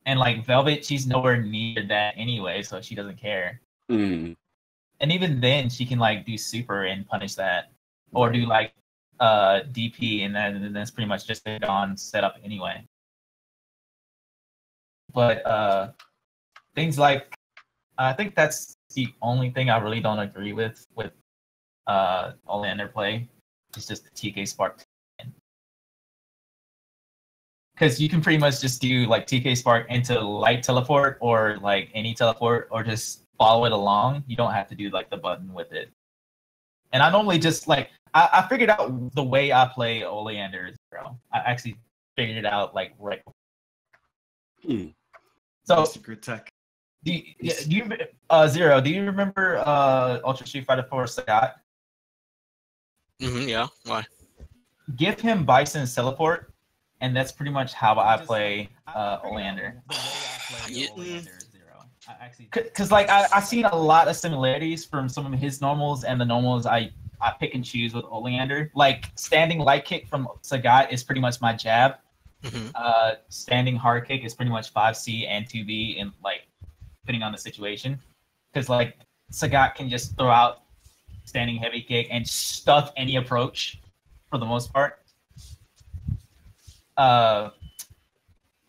Speaker 1: And like Velvet, she's nowhere near that anyway, so she doesn't care. And even then, she can like do super and punish that, or do like DP, and then that's pretty much just a Dawn setup anyway. But things like, I think that's the only thing I really don't agree with Oleander play. It's just the TK Spark. Because you can pretty much just do like TK Spark into light teleport or like any teleport or just follow it along. You don't have to do like the button with it. And I normally just like, I figured out the way I play Oleander Zero. I actually figured it out like right. So
Speaker 2: secret tech.
Speaker 1: Do you Zero, do you remember Ultra Street Fighter 4 Sagat?
Speaker 3: Yeah, why? Give
Speaker 1: him Bison's teleport. And that's pretty much how I play Oleander. Because like I've seen a lot of similarities from some of his normals and the normals I pick and choose with Oleander. Like standing light kick from Sagat is pretty much my jab. Standing hard kick is pretty much 5C and 2B, and like depending on the situation. Because like Sagat can just throw out standing heavy kick and stuff any approach for the most part.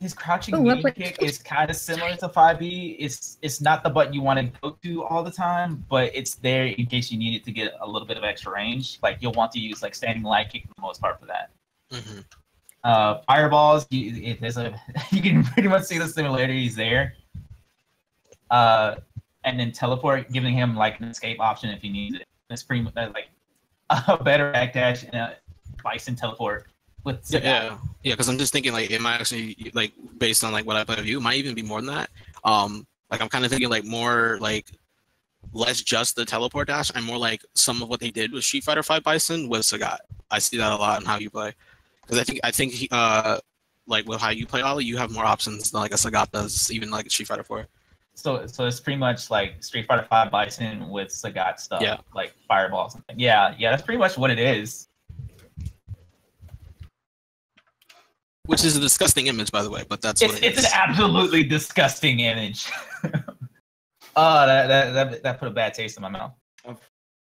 Speaker 1: His crouching knee kick is kind of similar to 5B. It's not the button you want to go to all the time, but it's there in case you need it to get a little bit of extra range. Like you'll want to use like standing light kick for the most part for that. Fireballs, you can pretty much see the similarities there. And then teleport, giving him like an escape option if he needs it. That's pretty much like a better backdash and a Bison teleport.
Speaker 3: Yeah, because I'm just thinking like it might actually like based on like what I play with you, it might even be more than that. Like I'm kind of thinking like more like less just the teleport dash and more like some of what they did with Street Fighter 5 Bison with Sagat. I see that a lot in how you play, because I think he, like with how you play Ollie, you have more options than like a Sagat does, even like Street Fighter 4.
Speaker 1: So it's pretty much like Street Fighter 5 Bison with Sagat stuff, like fireballs. Yeah, that's pretty much what it is.
Speaker 3: Which is a disgusting image, by the way, but that's what
Speaker 1: it's an absolutely disgusting image. That put a bad taste in my mouth.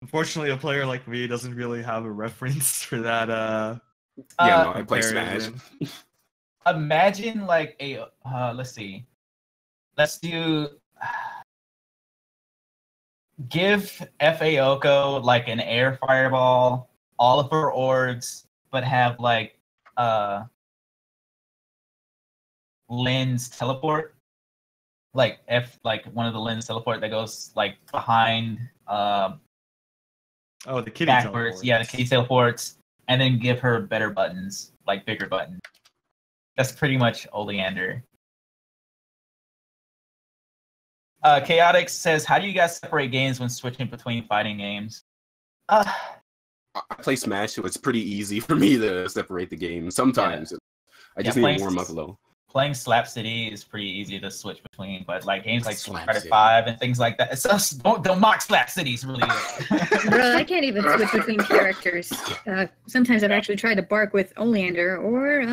Speaker 2: Unfortunately, a player like me doesn't really have a reference for that.
Speaker 6: I play Smash.
Speaker 1: Imagine like a let's see. Let's do give F.A. Oko like an air fireball, all of her orbs, but have like lens teleport, like one of the lens teleport that goes like behind
Speaker 2: the kitty
Speaker 1: backwards.
Speaker 2: Teleports.
Speaker 1: Yeah, the kitty teleports, and then give her better buttons, like bigger buttons. That's pretty much Oleander. Chaotix says, how do you guys separate games when switching between fighting games?
Speaker 6: I play Smash, so it's pretty easy for me to separate the games. Sometimes I just need to warm up a little.
Speaker 1: Playing Slap City is pretty easy to switch between, but like games like Street Fighter 5 and things like that, it's just, don't mock Slap City is really good.
Speaker 4: Bro, I can't even switch between characters. Sometimes I've actually tried to bark with Oleander or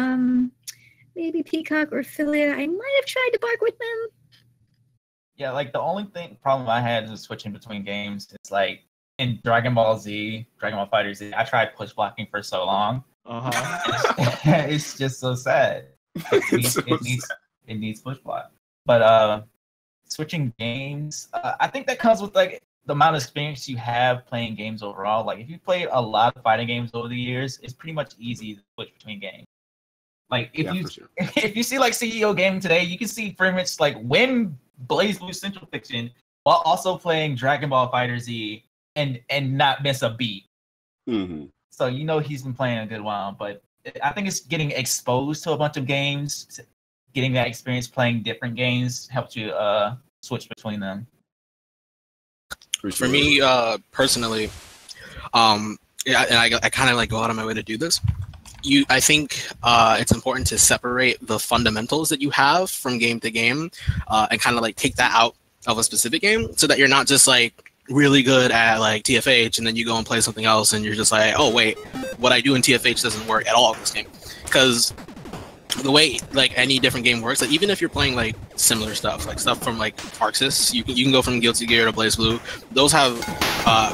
Speaker 4: maybe Peacock or Philia. I might have tried to bark with them.
Speaker 1: Yeah, like the only problem I had is switching between games. It's like in Dragon Ball Fighter Z, I tried push blocking for so long. It's just so sad. It needs push block. But switching games, I think that comes with like the amount of experience you have playing games overall. Like if you played a lot of fighting games over the years, it's pretty much easy to switch between games. Like if you see like CEO Gaming today, you can see pretty much like win BlazBlue Central Fiction while also playing Dragon Ball FighterZ and not miss a beat.
Speaker 6: Mm-hmm.
Speaker 1: So you know he's been playing a good while, but I think it's getting exposed to a bunch of games, getting that experience playing different games helps you switch between them.
Speaker 3: For me, personally, and I kind of like go out of my way to do this. I think it's important to separate the fundamentals that you have from game to game, and kind of like take that out of a specific game, so that you're not just like really good at like TFH and then you go and play something else and you're just like, oh wait, what I do in TFH doesn't work at all in this game. Because the way like any different game works, like even if you're playing like similar stuff, like stuff from like Arxis, you can go from Guilty Gear to BlazBlue. Those have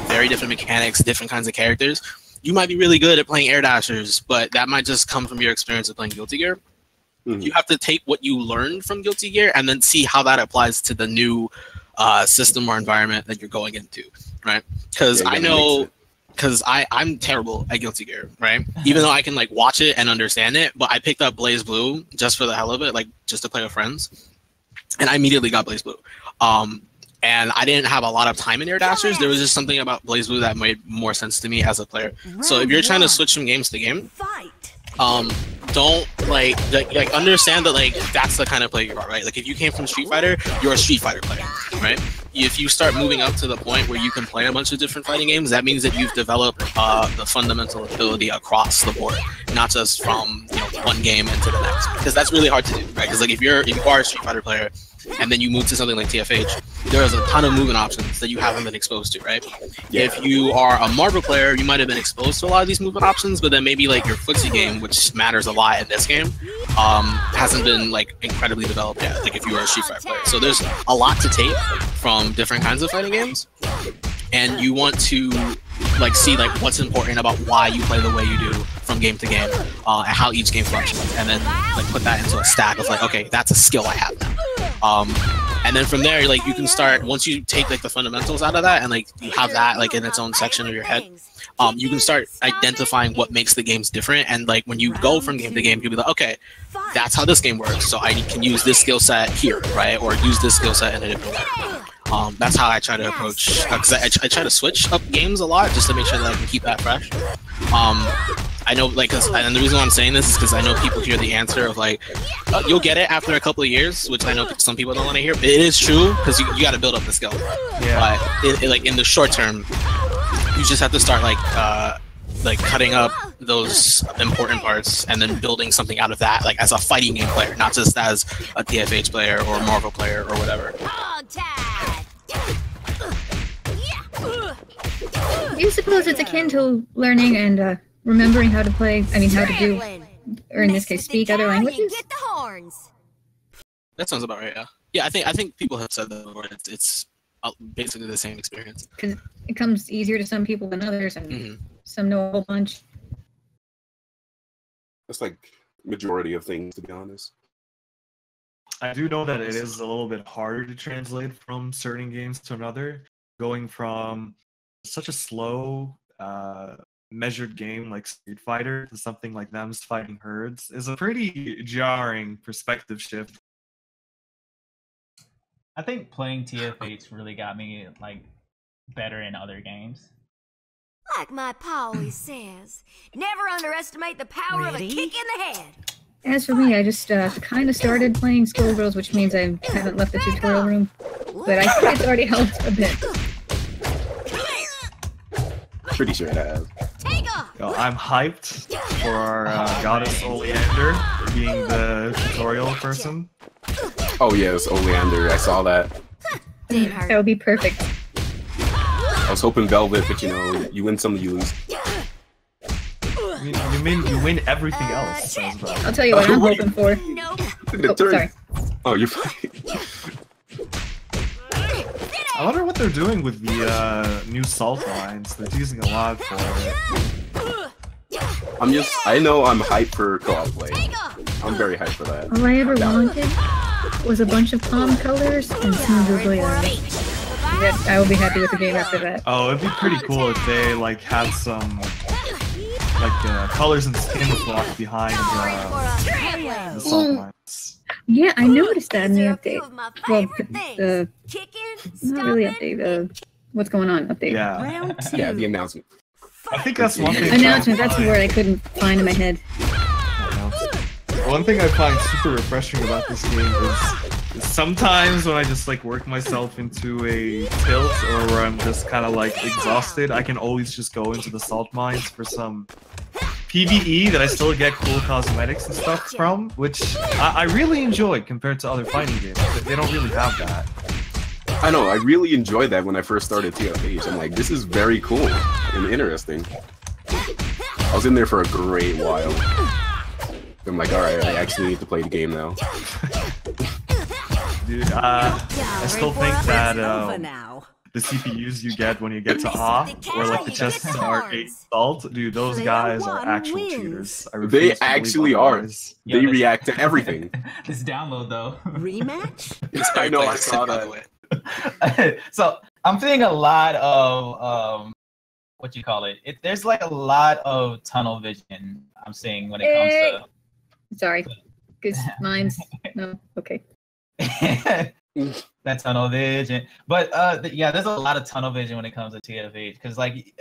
Speaker 3: very different mechanics, different kinds of characters. You might be really good at playing Air Dashers, but that might just come from your experience of playing Guilty Gear. Mm-hmm. You have to take what you learned from Guilty Gear and then see how that applies to the new system or environment that you're going into, right? Because I know, because I'm terrible at Guilty Gear, right? Even though I can like watch it and understand it, but I picked up BlazBlue just for the hell of it, like just to play with friends, and I immediately got BlazBlue. And I didn't have a lot of time in Air Dashers. There was just something about BlazBlue that made more sense to me as a player. So if you're trying to switch from games to game, don't like understand that like that's the kind of player you are, right? Like if you came from Street Fighter, you're a Street Fighter player, right? If you start moving up to the point where you can play a bunch of different fighting games, that means that you've developed the fundamental ability across the board, not just from one game into the next. Because that's really hard to do, right? Because like if you are a Street Fighter player and then you move to something like TFH, there's a ton of movement options that you haven't been exposed to, right? Yeah. If you are a Marvel player, you might have been exposed to a lot of these movement options, but then maybe like your footsie game, which matters a lot in this game, hasn't been like incredibly developed yet, like if you are a Street Fighter player. So there's a lot to take from different kinds of fighting games, and you want to like see like what's important about why you play the way you do from game to game, and how each game functions, and then like put that into a stack of like, okay, that's a skill I have now. And then from there, like you can start, once you take like the fundamentals out of that and like you have that like in its own section of your head, you can start identifying what makes the games different. And like when you go from game to game, you'll be like, okay, that's how this game works, so I can use this skill set here, right? Or use this skill set in a different way. That's how I try to approach, because I try to switch up games a lot just to make sure that I can keep that fresh. I know, like, and the reason why I'm saying this is because I know people hear the answer of like, you'll get it after a couple of years, which I know some people don't want to hear. But it is true because you got to build up the skill. Yeah. But like in the short term, you just have to start like cutting up those important parts and then building something out of that, like as a fighting game player, not just as a TFH player or a Marvel player or whatever.
Speaker 4: Do you suppose it's akin to learning and remembering how to play, how to do, or in this case, speak other languages?
Speaker 3: That sounds about right, yeah. Yeah, I think people have said that before. It's basically the same experience.
Speaker 4: Because it comes easier to some people than others, and some know a whole bunch.
Speaker 6: That's like majority of things, to be honest.
Speaker 2: I do know that it is a little bit harder to translate from certain games to another. Going from such a slow, measured game like Street Fighter to something like Them's Fighting Herds is a pretty jarring perspective shift.
Speaker 1: I think playing TFH really got me like better in other games.
Speaker 5: Like my pa always says, never underestimate the power of a kick in the head.
Speaker 4: As for me, I just kind of started playing Skullgirls, which means I haven't left the tutorial room, but I think it's already helped a bit.
Speaker 6: Pretty sure it has.
Speaker 2: I'm hyped for our goddess Oleander being the tutorial person.
Speaker 6: Oh yes, Oleander, I saw that.
Speaker 4: That would be perfect.
Speaker 6: I was hoping Velvet, but you win some, you lose.
Speaker 2: You win everything else.
Speaker 4: I'll tell you what I'm hoping for. Oh, sorry.
Speaker 6: Oh, you're fine.
Speaker 2: I wonder what they're doing with the new salt lines. They're using a lot for it.
Speaker 6: I know I'm hyped for co-op play. I'm very hyped for that.
Speaker 4: All I ever wanted was a bunch of palm colors and some googly eyes. I will be happy with the game after that.
Speaker 2: Oh, it'd be pretty cool if they like had some colors and skins block behind the salt mines.
Speaker 4: Yeah, I noticed that in the update. Well, the
Speaker 5: Chicken,
Speaker 4: not really update. What's going on update?
Speaker 2: Yeah.
Speaker 6: Yeah, the announcement.
Speaker 2: I think that's one thing.
Speaker 4: Announcement. That's the word I couldn't find in my head.
Speaker 2: One thing I find super refreshing about this game is sometimes when I just like work myself into a tilt or where I'm just kind of like exhausted, I can always just go into the salt mines for some PvE that I still get cool cosmetics and stuff from, which I really enjoy compared to other fighting games. They don't really have that.
Speaker 6: I know, I really enjoyed that when I first started TFH. I'm like, this is very cool and interesting. I was in there for a great while. I'm like, alright, I actually need to play the game now.
Speaker 2: Dude, I still think that the CPUs you get when you get to AH, or like the chests are 8 salt, dude, those guys are actual cheaters.
Speaker 6: They actually are. They react to everything.
Speaker 1: This download though.
Speaker 7: Rematch?
Speaker 6: I know, I saw that.
Speaker 1: So I'm seeing a lot of what you call it. There's like a lot of tunnel vision I'm seeing when it comes to.
Speaker 4: Sorry, because mine's no okay.
Speaker 1: That tunnel vision, but yeah, there's a lot of tunnel vision when it comes to TFH because like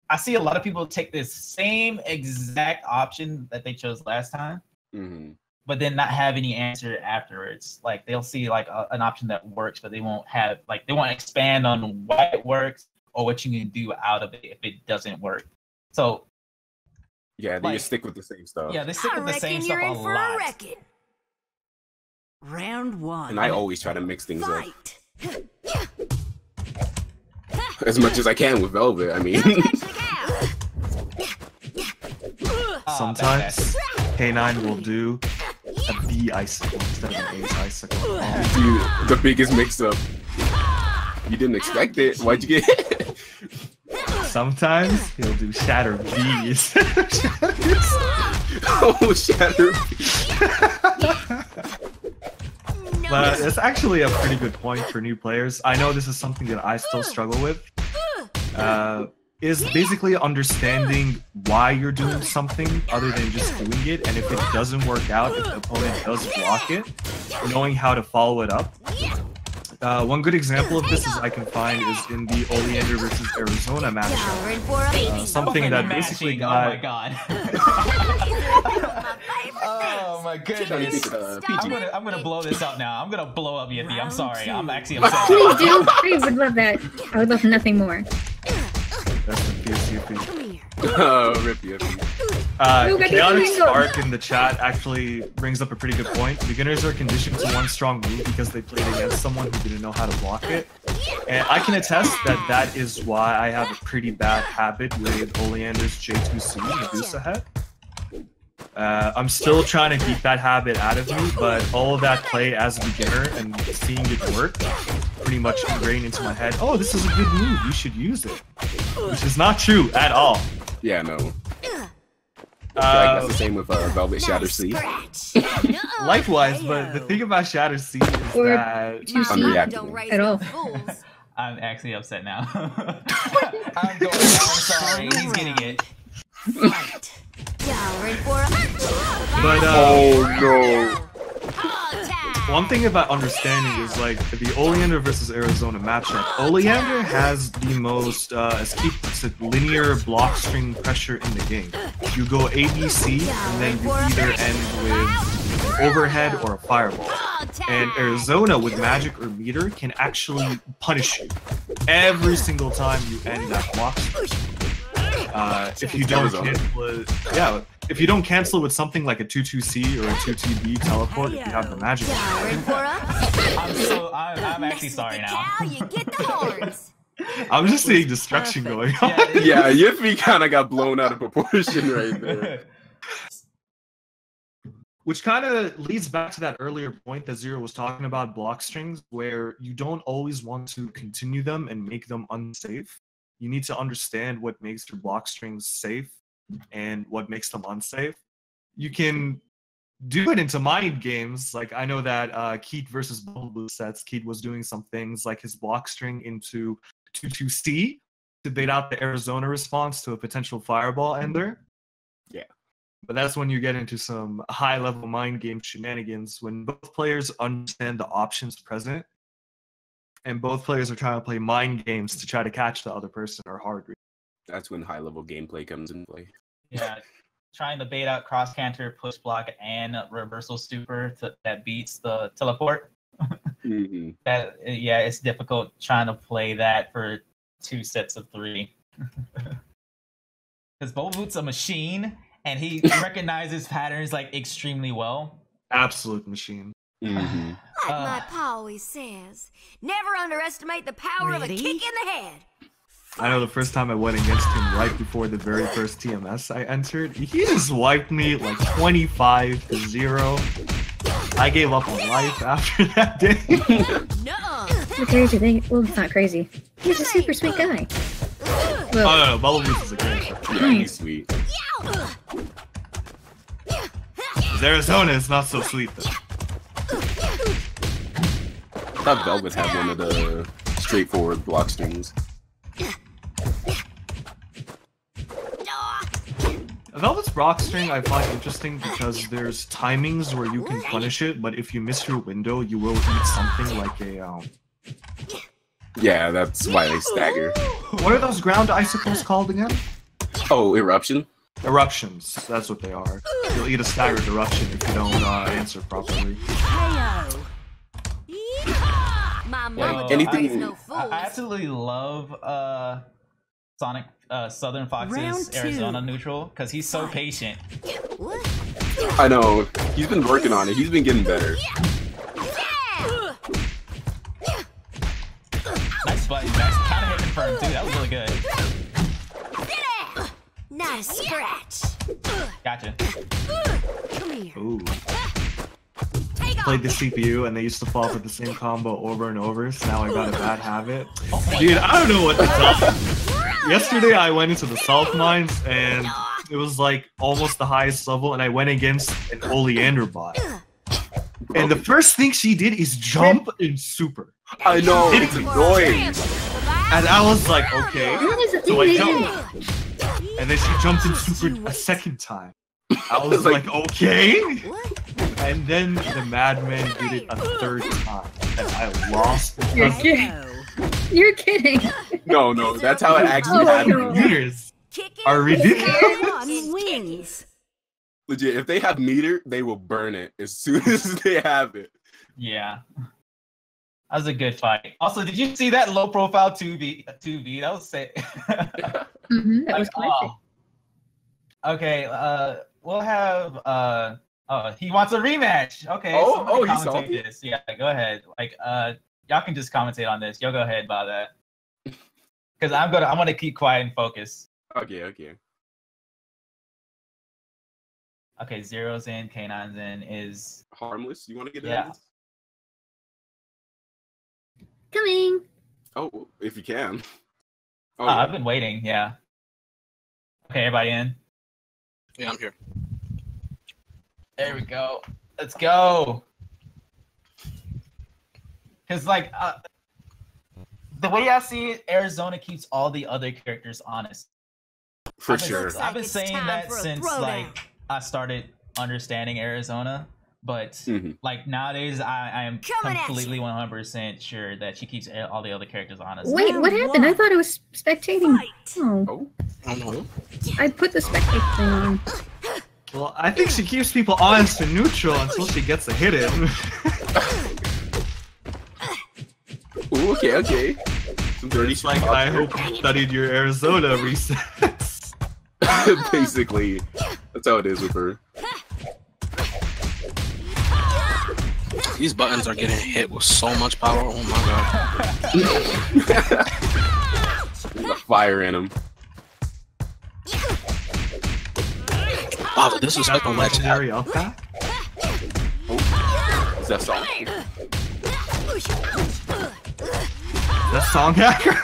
Speaker 1: I see a lot of people take this same exact option that they chose last time, but then not have any answer afterwards. Like they'll see like an option that works, but they won't have like they won't expand on why it works or what you can do out of it if it doesn't work. So.
Speaker 6: Yeah, they just stick with the same stuff.
Speaker 1: Yeah, they stick with the same stuff a lot.
Speaker 7: Round 1.
Speaker 6: And I always try to mix things up. As much as I can with Velvet, I mean.
Speaker 2: Sometimes K9 will do a B icicle instead of an A icicle.
Speaker 6: Dude, the biggest mix-up. You didn't expect it. Why'd you get hit?
Speaker 2: Sometimes he'll do shatter B's.
Speaker 6: Oh, shatter B's.
Speaker 2: But it's actually a pretty good point for new players. I know this is something that I still struggle with. Is basically understanding why you're doing something other than just doing it, and if it doesn't work out, if the opponent does block it, knowing how to follow it up. One good example of this is I can find is in the Oleander versus Arizona matchup. Something that basically got...
Speaker 1: Oh my god. Oh my goodness. I'm gonna blow this up now. I'm gonna blow up Yiffy. I'm sorry. I'm actually upset.
Speaker 4: Please do. I would love that. I would love nothing more.
Speaker 2: That's the fierce Yiffy.
Speaker 6: Oh, rip Yiffy.
Speaker 2: Chaotic Spark in the chat actually brings up a pretty good point. Beginners are conditioned to one strong move because they played against someone who didn't know how to block it. And I can attest that that is why I have a pretty bad habit with Oleander's J2C Medusa head. I'm still trying to keep that habit out of me, but all of that play as a beginner and seeing it work pretty much ingrained into my head. Oh, this is a good move. You should use it. Which is not true at all.
Speaker 6: Yeah, no. That's the same with Velvet Shatter C.
Speaker 2: Likewise, but the thing about Shatter C is that
Speaker 6: I'm reacting
Speaker 4: at all.
Speaker 1: I'm actually upset now. I'm sorry. He's getting it.
Speaker 2: But
Speaker 6: oh no.
Speaker 2: One thing about understanding is like the Oleander versus Arizona matchup. Oleander has the most, as Keith puts it, linear block string pressure in the game. You go ABC and then you either end with overhead or a fireball. And Arizona with magic or meter can actually punish you every single time you end that block string. If you don't cancel it, yeah, if you don't cancel with something like a 2-2C or a 2-2B teleport, if you have the magic.
Speaker 1: I'm actually sorry now.
Speaker 2: I'm just seeing destruction going on.
Speaker 6: Yeah, Yiffy kind of got blown out of proportion right there.
Speaker 2: Which kind of leads back to that earlier point that Zero was talking about block strings, where you don't always want to continue them and make them unsafe. You need to understand what makes your block strings safe and what makes them unsafe. You can do it into mind games. Like I know that Keith versus Bubble Blue sets, Keith was doing some things like his block string into 2-2C to bait out the Arizona response to a potential fireball ender.
Speaker 6: Yeah.
Speaker 2: But that's when you get into some high-level mind game shenanigans when both players understand the options present, and both players are trying to play mind games to try to catch the other person or hard read.
Speaker 6: That's when high-level gameplay comes into play.
Speaker 1: Yeah, trying to bait out cross canter, push block, and reversal super that beats the teleport.
Speaker 6: Mm-hmm.
Speaker 1: Yeah, it's difficult trying to play that for 2 sets of 3. Because Boboot's a machine, and he recognizes patterns like extremely well.
Speaker 2: Absolute machine.
Speaker 6: Mm-hmm.
Speaker 5: Like my pa always says, never underestimate the power of a kick in the head.
Speaker 2: I know the first time I went against him right before the very first TMS I entered, he just wiped me like 25-0. I gave up on life after that day.
Speaker 5: Nuh-uh.
Speaker 4: Crazy thing. Well, it's not crazy. He's a super sweet guy. Well,
Speaker 2: Oh no, Bubble Goose is a great.
Speaker 6: Yeah, he's sweet.
Speaker 2: Arizona is not so sweet though.
Speaker 6: I thought Velvet had one of the straightforward block strings.
Speaker 2: Velvet's block string I find interesting because there's timings where you can punish it, but if you miss your window, you will eat something like a
Speaker 6: Yeah, that's why they stagger.
Speaker 2: What are those ground icicles called again?
Speaker 6: Oh, eruption?
Speaker 2: Eruptions. That's what they are. You'll eat a staggered eruption if you don't answer properly.
Speaker 5: My mama
Speaker 6: anything-
Speaker 5: is no fool.
Speaker 1: I absolutely love SouthernFoxy's Arizona neutral because he's so patient.
Speaker 5: What?
Speaker 6: I know. He's been working on it. He's been getting better.
Speaker 1: Nice button. Nice. Kind of hit confirmed too. That was really good.
Speaker 5: Nice scratch.
Speaker 1: Gotcha.
Speaker 5: Come here.
Speaker 2: Ooh.
Speaker 5: Take off.
Speaker 2: Played the CPU and they used to fall for the same combo over and over, so now I got a bad habit. Dude, I don't know what to tell you. Yesterday I went into the South Mines and it was like almost the highest level and I went against an Oleander bot. And the first thing she did is jump in super.
Speaker 6: I know, it's annoying.
Speaker 2: And I was like, okay. So I jumped. And then she jumped in super a second time. I was like, okay. And then the madman did it a third time. And I lost.
Speaker 4: You're kidding. You're kidding.
Speaker 6: No, that's how it actually happened.
Speaker 2: Meters are ridiculous.
Speaker 5: Wins.
Speaker 6: Legit, if they have meter, they will burn it as soon as they have it.
Speaker 1: Yeah. That was a good fight. Also, did you see that low profile 2v? That was sick.
Speaker 4: That was classic.
Speaker 1: Okay, we'll have he wants a rematch. Okay,
Speaker 6: Oh, he's
Speaker 1: commentate
Speaker 6: salty.
Speaker 1: this. Yeah, go ahead. Like y'all can just commentate on this. Y'all go ahead about that. Because I'm gonna keep quiet and focus.
Speaker 6: Okay.
Speaker 1: Okay, Zero's in, K9's in, is
Speaker 6: Harmless, you want to get in
Speaker 1: Yeah.
Speaker 6: this?
Speaker 4: Coming.
Speaker 6: Oh, if you can. Oh,
Speaker 1: I've been waiting, yeah. Okay, everybody in?
Speaker 3: Yeah, I'm here.
Speaker 1: There we go. Let's go. Because, like, the way I see it, Arizona keeps all the other characters honest.
Speaker 6: for sure.
Speaker 1: I've been
Speaker 5: It's
Speaker 1: saying
Speaker 5: time
Speaker 1: that
Speaker 5: for a
Speaker 1: since,
Speaker 5: throwdown.
Speaker 1: like, I started understanding Arizona. But, like, nowadays, I am
Speaker 5: Coming at
Speaker 1: completely 100% sure that she keeps all the other characters honest.
Speaker 4: Wait, what happened? I thought it was spectating. Oh,
Speaker 6: Oh,
Speaker 3: I don't know.
Speaker 4: I put the spectate thing on.
Speaker 2: Well, I think she keeps people honest and neutral until she gets a hit in.
Speaker 6: ooh, okay. Some dirty
Speaker 2: It's like,
Speaker 6: shit
Speaker 2: I
Speaker 6: out there.
Speaker 2: hope you studied your Arizona resets.
Speaker 6: Basically, that's how it is with her.
Speaker 3: These buttons are getting hit with so much power. Oh my god.
Speaker 6: There's a fire in them.
Speaker 3: Wow, the disrespect on that chat.
Speaker 2: Legendary up back?
Speaker 6: Oh, is that song?
Speaker 2: That song hacker?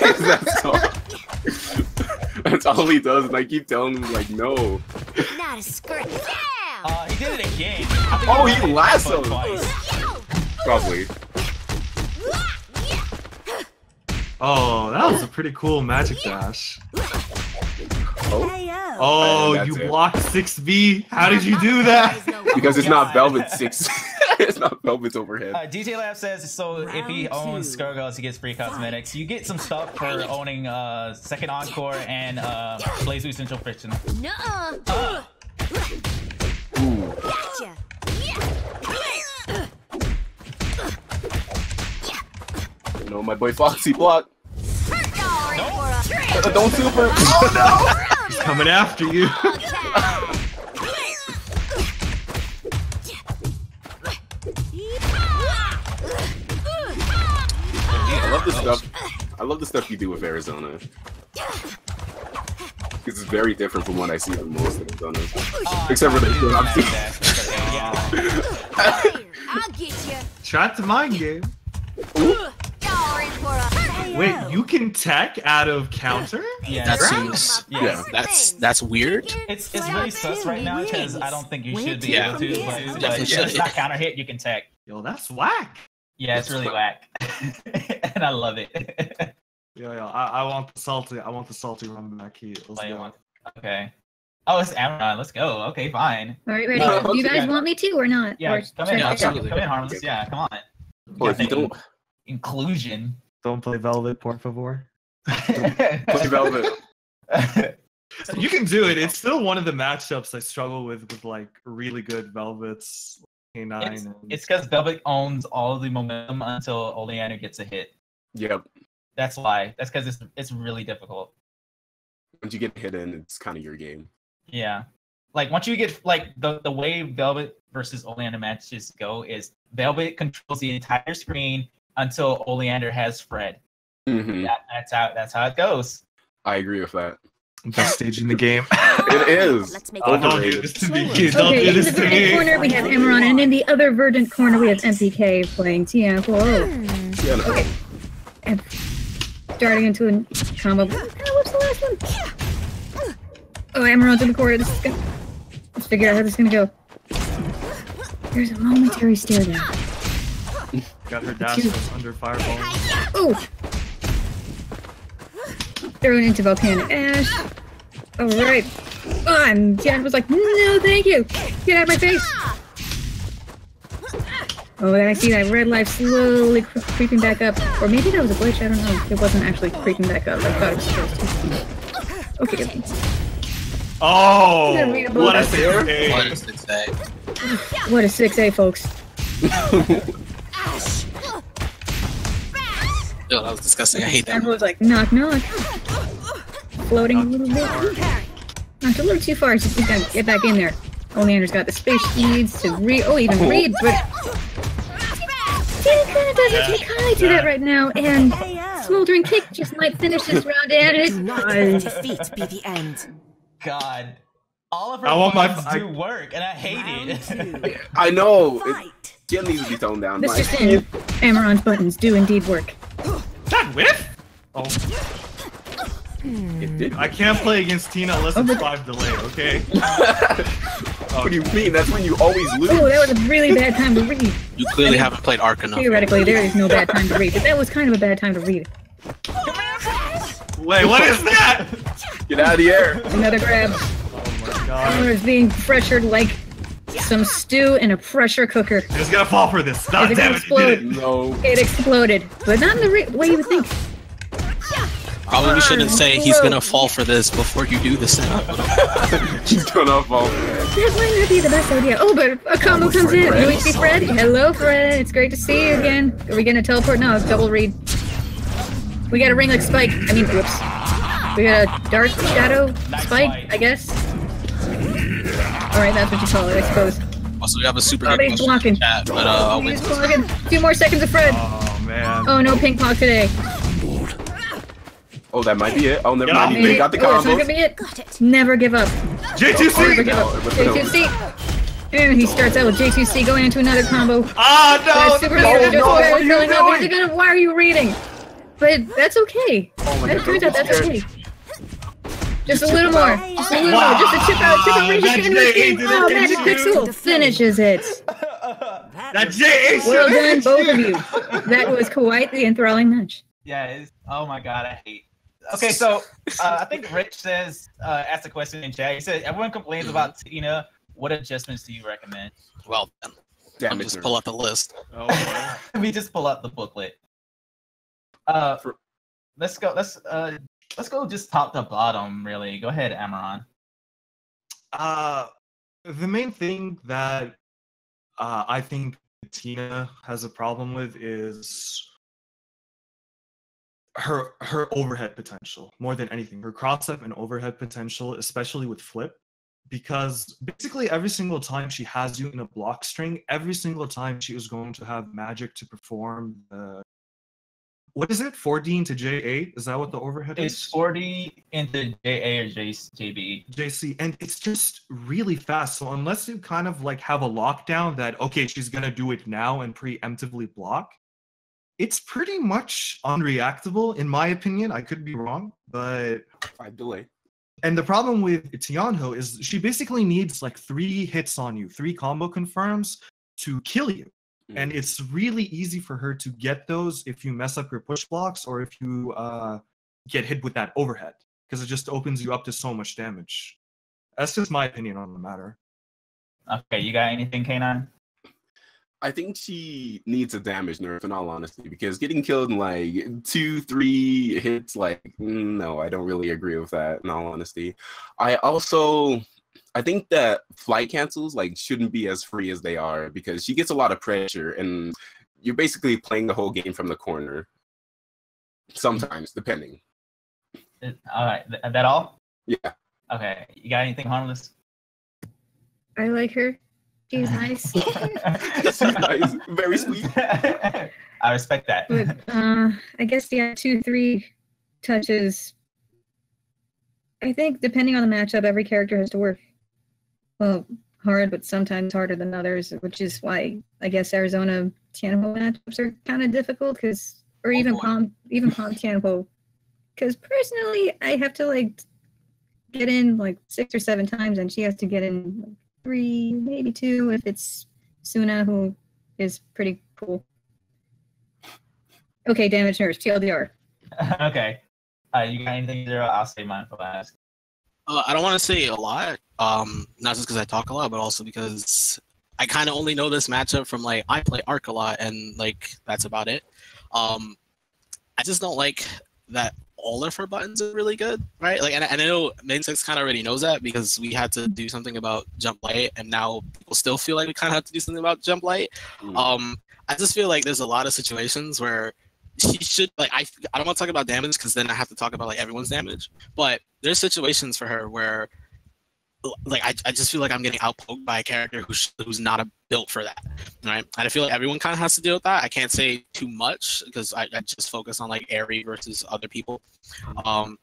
Speaker 6: Is that song? That's all he does, and I keep telling him, like, no.
Speaker 5: Not a skirt.
Speaker 1: He did it again.
Speaker 6: Oh, he
Speaker 1: did it
Speaker 6: lassoed.
Speaker 1: twice.
Speaker 6: Probably.
Speaker 2: Oh, that was a pretty cool magic dash.
Speaker 6: Oh,
Speaker 2: Oh, you blocked 6B. How did you do that?
Speaker 6: because it's not Velvet 6. It's not Velvet's overhead.
Speaker 1: DJ Lab says so. If he owns Skullgirls, he gets free cosmetics. You get some stuff for owning Second Encore and Blaze Central Friction.
Speaker 5: Nuh-uh.
Speaker 6: Ooh.
Speaker 5: Gotcha.
Speaker 6: No, my boy Foxy block.
Speaker 5: No.
Speaker 6: Don't super.
Speaker 2: Oh no! He's coming after you.
Speaker 6: I love the stuff. I love the stuff you do with Arizona. It's very different from what I see from most Arizonas. Except for the shit I'm seeing.
Speaker 5: I'll get you.
Speaker 2: Try to mind game. Wait, you can tech out of counter?
Speaker 1: Yeah,
Speaker 3: That seems.
Speaker 1: yeah.
Speaker 3: That's weird.
Speaker 1: It's really sus right now because I don't think you should be able to. But
Speaker 3: Definitely
Speaker 1: if
Speaker 3: should.
Speaker 1: it's not counter hit, you can tech.
Speaker 2: Yo, that's whack.
Speaker 1: Yeah, it's really whack, and I love it.
Speaker 2: Yo, I want the salty. I want the salty run back here. Let's go.
Speaker 1: Okay. Oh, it's Amaron. Let's go. Okay, fine.
Speaker 4: All right, ready? Do you guys want me to or not?
Speaker 1: Yeah,
Speaker 4: Or
Speaker 1: come in.
Speaker 3: Yeah, absolutely.
Speaker 1: Come in, Harmless. Yeah, come on.
Speaker 6: Or if you don't
Speaker 1: Inclusion.
Speaker 2: Don't play Velvet, por favor.
Speaker 6: play Velvet,
Speaker 2: You can do it. It's still one of the matchups I struggle with like really good Velvets. K9.
Speaker 1: It's because Velvet owns all of the momentum until Oleander gets a hit.
Speaker 6: yep.
Speaker 1: That's why. That's because it's really difficult.
Speaker 6: Once you get hit in, it's kind of your game.
Speaker 1: Yeah. Like once you get like the way Velvet versus Oleander matches go is Velvet controls the entire screen until Oleander has Fred.
Speaker 6: Mm-hmm.
Speaker 1: That's how it goes.
Speaker 6: I agree with that.
Speaker 2: Best stage in the game.
Speaker 6: It is.
Speaker 5: Let's make
Speaker 2: Don't do
Speaker 6: overrated.
Speaker 2: this to me, kid. Don't
Speaker 4: Okay,
Speaker 2: do
Speaker 4: in
Speaker 2: this
Speaker 4: the
Speaker 2: to
Speaker 4: verdant
Speaker 2: me.
Speaker 4: corner we have Amaron, and in the other verdant corner we have MPK playing Tianhuo.
Speaker 6: Yeah, no.
Speaker 4: Okay. And starting into a combo. What's the last one? Oh, Amaron's in the corner. Let's figure out how this is gonna go. There's a momentary stare down.
Speaker 2: Got her dash was under fireball.
Speaker 4: Oh! Thrown into volcanic ash. Alright. Oh, and Jen was like, no, thank you. Get out of my face. Oh, then I see that red light slowly creeping back up. Or maybe that was a glitch. I don't know. It wasn't actually creeping back up. I thought it was supposed to. Okay, good.
Speaker 2: Oh!
Speaker 4: I'm gonna read a book.
Speaker 2: What a
Speaker 3: What
Speaker 2: save.
Speaker 3: does it say?
Speaker 4: What a 6A, folks.
Speaker 3: Yo, that was disgusting. I hate that.
Speaker 4: Everyone's like, knock, knock. Floating a little bit. Not a little too far. Just gotta get back in there. Oleander's got the space she needs to read. Oh, even read, but he kind of doesn't take high to that right now. And Smoldering Kick just might finish this round, and it does.
Speaker 7: Defeat be the end.
Speaker 1: God. All of her
Speaker 2: I want my-
Speaker 1: buttons do work, and I hate it.
Speaker 6: I know.
Speaker 7: Fight.
Speaker 6: Jen needs to be toned down.
Speaker 4: This
Speaker 6: Like,
Speaker 4: just in. Amaron's buttons do indeed work.
Speaker 2: That whiff? Oh,
Speaker 6: it did.
Speaker 2: I can't play against Tina unless it's 5 delay, okay?
Speaker 6: What do you mean? That's when you always lose.
Speaker 4: Oh, that was a really bad time to read.
Speaker 3: You clearly haven't played Ark enough.
Speaker 4: Theoretically, there is no bad time to read, but that was kind of a bad time to read.
Speaker 2: Wait, what is that?
Speaker 6: Get out of the air.
Speaker 4: Another grab.
Speaker 2: Oh my god.
Speaker 4: Amaron's being pressured like some stew in a pressure cooker.
Speaker 2: He's gonna fall for this. God
Speaker 4: Is it
Speaker 2: damn
Speaker 4: gonna
Speaker 2: it, you did it.
Speaker 6: No.
Speaker 4: It exploded, but not in the way you would think.
Speaker 3: Probably shouldn't say he's gonna fall for this before you do the setup.
Speaker 6: She's gonna fall.
Speaker 4: That might not be the best idea. Oh, but a combo comes in. UHC Fred. Hello, Fred. It's great to see you again. Are we gonna teleport? No, double read. We got a ring like Spike. I mean, whoops. We got a dark shadow Spike, I guess. Alright, that's what you call it, I suppose.
Speaker 3: Also, we have a super
Speaker 4: Oh,
Speaker 3: good
Speaker 4: he's
Speaker 3: question
Speaker 4: blocking.
Speaker 3: in chat, but I'll wait
Speaker 4: He's
Speaker 3: till
Speaker 4: blocking. 2 more seconds of Fred.
Speaker 2: Oh man.
Speaker 4: Oh, no pink pog today.
Speaker 6: Oh, that might be it. Oh, never
Speaker 2: Yeah.
Speaker 6: mind. They got the
Speaker 4: Oh, it's not
Speaker 6: combo.
Speaker 4: gonna be it. Never give up. Never
Speaker 2: J2C!
Speaker 4: give up. J2C. And he starts out with J2C going into another combo.
Speaker 2: Ah,
Speaker 4: That's
Speaker 2: no!
Speaker 4: super
Speaker 2: No,
Speaker 4: weird.
Speaker 2: no, what are you
Speaker 4: Going up.
Speaker 2: doing?
Speaker 4: He's gonna, why are you reading? But that's okay.
Speaker 6: Oh my
Speaker 4: That
Speaker 6: god.
Speaker 4: turns out that's
Speaker 6: scared.
Speaker 4: okay. Just a little more. Just a little more. Just a chip out. Chip out. Reach
Speaker 2: That
Speaker 4: into the game.
Speaker 2: J
Speaker 4: Oh,
Speaker 2: didn't
Speaker 4: Magic
Speaker 2: get
Speaker 4: Pixel finishes it.
Speaker 2: That J8
Speaker 4: Well done, both of you. That was quite the enthralling match.
Speaker 1: Yeah. Oh my god, I hate. Okay, so I think Rich says asked a question in chat. He said everyone complains about Tina. What adjustments do you recommend?
Speaker 3: Well, then, I'll just pull up the list.
Speaker 2: Oh, boy.
Speaker 1: We just pull up the booklet. Let's go. Let's go just top to bottom. Really, go ahead, Amaron.
Speaker 2: The main thing that I think Tina has a problem with is her overhead potential more than anything. Her cross-up and overhead potential, especially with flip, because basically every single time she has you in a block string, every single time she is going to have magic to perform the... What is it? 4D into J8? Is that what the overhead is?
Speaker 1: It's 4D into JA or JB.
Speaker 2: JC, and it's just really fast. So unless you kind of like have a lockdown that, okay, she's gonna do it now and preemptively block, it's pretty much unreactable, in my opinion. I could be wrong, but...
Speaker 6: I delay.
Speaker 2: And the problem with Tianhuo is she basically needs like 3 hits on you, 3 combo confirms to kill you. And it's really easy for her to get those if you mess up your push blocks or if you get hit with that overhead, because it just opens you up to so much damage. That's just my opinion on the matter.
Speaker 1: Okay, you got anything, K9?
Speaker 6: I think she needs a damage nerf, in all honesty, because getting killed in like 2-3 hits, like, no, I don't really agree with that, in all honesty. I think that flight cancels like shouldn't be as free as they are, because she gets a lot of pressure and you're basically playing the whole game from the corner. Sometimes, depending.
Speaker 1: All right, that all?
Speaker 6: Yeah.
Speaker 1: Okay, you got anything, Harmless?
Speaker 4: I like her. She's nice.
Speaker 6: She's nice. Very sweet.
Speaker 1: I respect that.
Speaker 4: But I guess 2-3 touches. I think depending on the matchup, every character has to work hard, but sometimes harder than others, which is why I guess Arizona Tianhuo matchups are kind of difficult, because, or even Palm Tianhuo, because personally I have to like get in like 6 or 7 times, and she has to get in like 3, maybe 2 if it's Suna, who is pretty cool. Okay, damage nurse, TLDR.
Speaker 1: Okay. You got anything, Zero? I'll say mine for last.
Speaker 3: I don't want to say a lot, not just because I talk a lot, but also because I kind of only know this matchup from like I play Arc a lot, and like that's about it. I just don't like that all of her buttons are really good, right? Like, and I know Main 6 kind of already knows that, because we had to do something about Jump Light, and now people still feel like we kind of have to do something about Jump Light. I just feel like there's a lot of situations where she should, like, I don't want to talk about damage because then I have to talk about like everyone's damage, but there's situations for her where like I just feel like I'm getting outpoked by a character who's not built for that, right? And I feel like everyone kind of has to deal with that. I can't say too much because I just focus on like Airy versus other people. But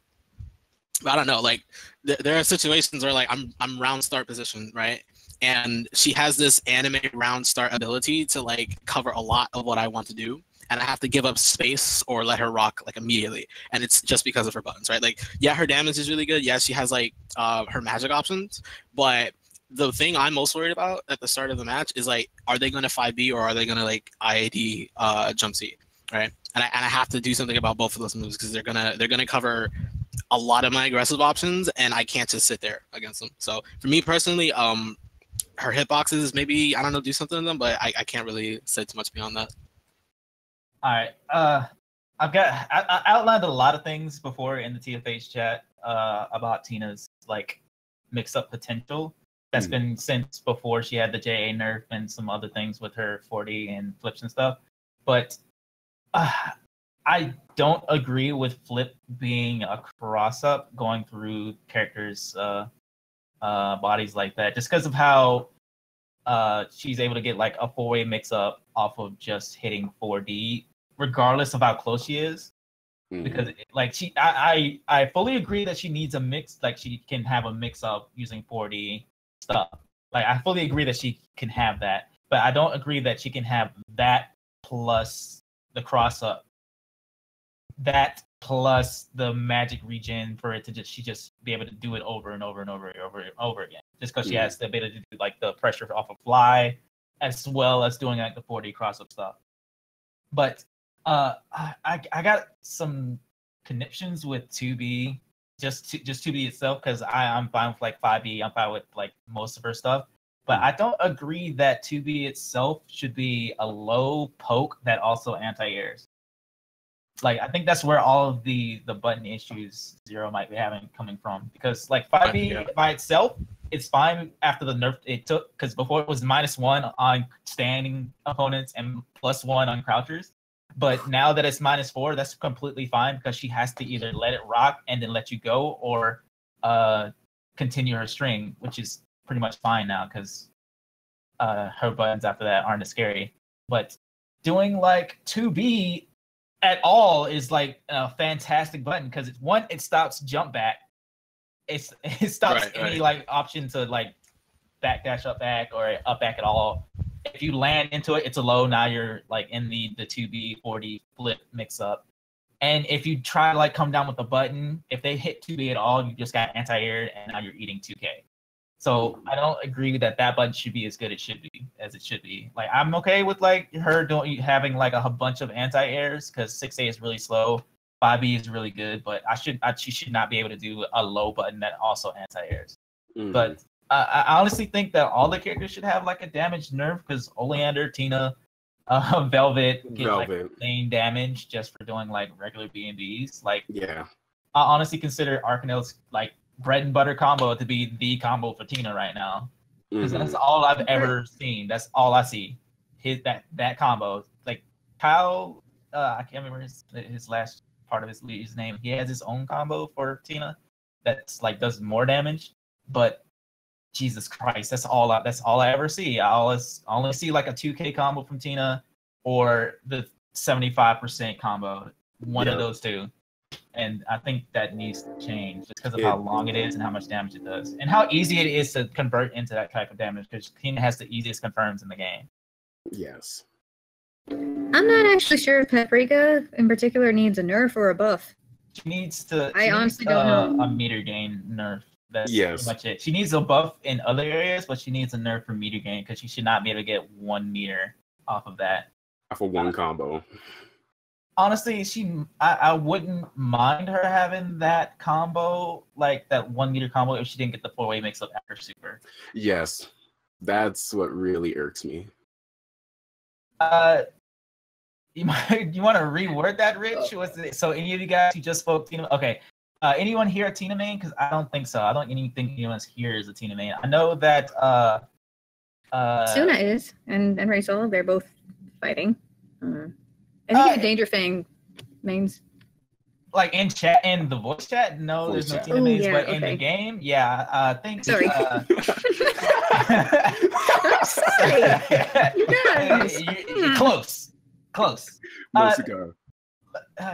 Speaker 3: I don't know, like there are situations where like I'm round start position, right? And she has this anime round start ability to like cover a lot of what I want to do, and I have to give up space or let her rock like immediately, and it's just because of her buttons, right? Like, yeah, her damage is really good. Yeah, she has like her magic options, but the thing I'm most worried about at the start of the match is like, are they going to 5B or are they going to like IAD jump C, right? And I have to do something about both of those moves because they're gonna cover a lot of my aggressive options, and I can't just sit there against them. So for me personally, her hitboxes, maybe, I don't know, do something to them, but I can't really say too much beyond that.
Speaker 1: All right. I outlined a lot of things before in the TFH chat about Tina's like mix-up potential. That's been since before she had the JA nerf and some other things with her 40 and flips and stuff. But I don't agree with flip being a cross-up going through characters' bodies like that, just because of how she's able to get like a 4-way mix-up off of just hitting 4D, regardless of how close she is. Because like I fully agree that she needs a mix, like she can have a mix-up using 4D stuff. Like I fully agree that she can have that, but I don't agree that she can have that plus the cross-up, that plus the magic regen for it to just be able to do it over and over and over and over again. Just because she has the ability to do like the pressure off of fly, as well as doing like the 4D cross-up stuff. But I got some conniptions with 2B, just 2B itself, because I'm fine with like 5B. I'm fine with like most of her stuff, but I don't agree that 2B itself should be a low poke that also anti-airs. Like I think that's where all of the button issues Zero might be having coming from, because like 5B by itself, it's fine after the nerf it took, because before it was -1 on standing opponents and +1 on crouchers. But now that it's -4, that's completely fine, because she has to either let it rock and then let you go, or continue her string, which is pretty much fine now, because her buttons after that aren't as scary. But doing like 2B at all is like a fantastic button, because it's one, it stops jump back. It stops any like option to like backdash up back or up back at all. If you land into it, it's a low. Now you're like in the 2B 4D flip mix up. And if you try to like come down with the button, if they hit 2B at all, you just got anti-aired and now you're eating 2K. So I don't agree that button should be as good as it should be. Like I'm okay with like her having like a bunch of anti-airs, because 6A is really slow, 5B is really good, but she should not be able to do a low button that also anti-airs. But I honestly think that all the characters should have like a damage nerf, because Oleander, Tina, Velvet get like main damage just for doing like regular B&Bs. Like I honestly consider Arcanel's like bread and butter combo to be the combo for Tina right now, because that's all I've ever seen. That's all I see. That combo. Like Kyle, I can't remember his last part of his name. He has his own combo for Tina that's like does more damage, but Jesus Christ, that's all I ever see. I only see like a 2K combo from Tina, or the 75% combo. One of those two. And I think that needs to change, just because of how long it is and how much damage it does, and how easy it is to convert into that type of damage, because Tina has the easiest confirms in the game.
Speaker 6: Yes.
Speaker 4: I'm not actually sure if Paprika in particular needs a nerf or a buff.
Speaker 1: She needs to.
Speaker 4: I honestly don't know.
Speaker 1: A meter gain nerf. That's pretty much it. She needs a buff in other areas, but she needs a nerf for meter gain, because she should not be able to get 1 meter off of that.
Speaker 6: Off of one combo.
Speaker 1: Honestly, I wouldn't mind her having that combo, like that 1 meter combo, if she didn't get the 4-way mix up after super.
Speaker 6: Yes, that's what really irks me.
Speaker 1: You want to reword that, Rich? So any of you guys who just spoke Tina? Okay. Anyone here a Tina main? Because I don't think so. I don't think anyone here is a Tina main. I know that
Speaker 4: Suna is, and Rachel, they're both fighting. I think the Danger Fang mains.
Speaker 1: Like in chat, in the voice chat, no, there's no Tina mains, but in the game, I think. Sorry.
Speaker 4: I'm sorry. You guys.
Speaker 1: You're close.
Speaker 6: No cigar.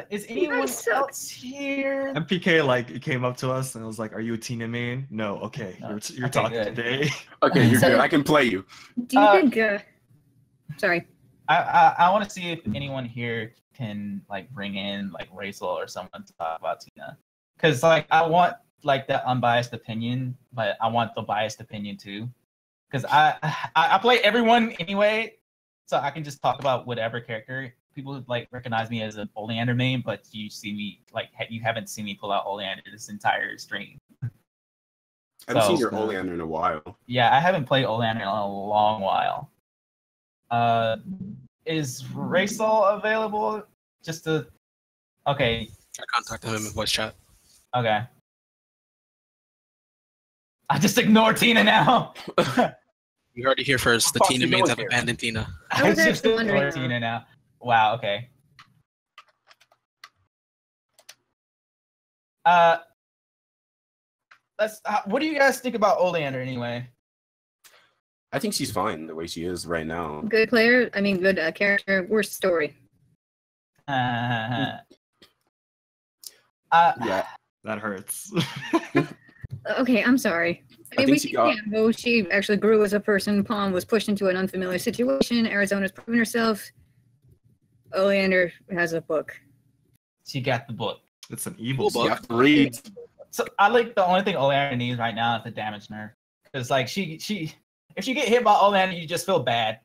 Speaker 1: Is anyone else here?
Speaker 2: MPK like came up to us and was like, "Are you a Tina main?" No. Okay, you're talking
Speaker 1: good.
Speaker 2: today.
Speaker 6: Okay, you're good. I can play you.
Speaker 4: Do you think? Sorry.
Speaker 1: I want to see if anyone here can like bring in like Rachel or someone to talk about Tina, because like I want like that unbiased opinion, but I want the biased opinion too, because I play everyone anyway, so I can just talk about whatever character. People like recognize me as an Oleander main, but you see me like you haven't seen me pull out Oleander this entire stream.
Speaker 6: I haven't seen your Oleander in a while.
Speaker 1: Yeah, I haven't played Oleander in a long while. Is Rachel available? Just to okay.
Speaker 3: I contacted him in voice chat.
Speaker 1: Okay. I just ignore Tina now.
Speaker 3: You heard it here first. The Tina mains have abandoned Tina.
Speaker 1: I just ignore Tina now. Wow. Okay. What do you guys think about Oleander anyway?
Speaker 6: I think she's fine the way she is right now.
Speaker 4: Good player. I mean, good character. Worst story.
Speaker 2: Yeah, that hurts.
Speaker 4: Okay, I'm sorry. I mean, she actually grew as a person. Palm was pushed into an unfamiliar situation. Arizona's proven herself. Oleander has a book.
Speaker 1: She got the book.
Speaker 2: It's an evil book.
Speaker 6: You have to read.
Speaker 1: So I like the only thing Oleander needs right now is the damage nerf. Because like if you get hit by Oleander, you just feel bad.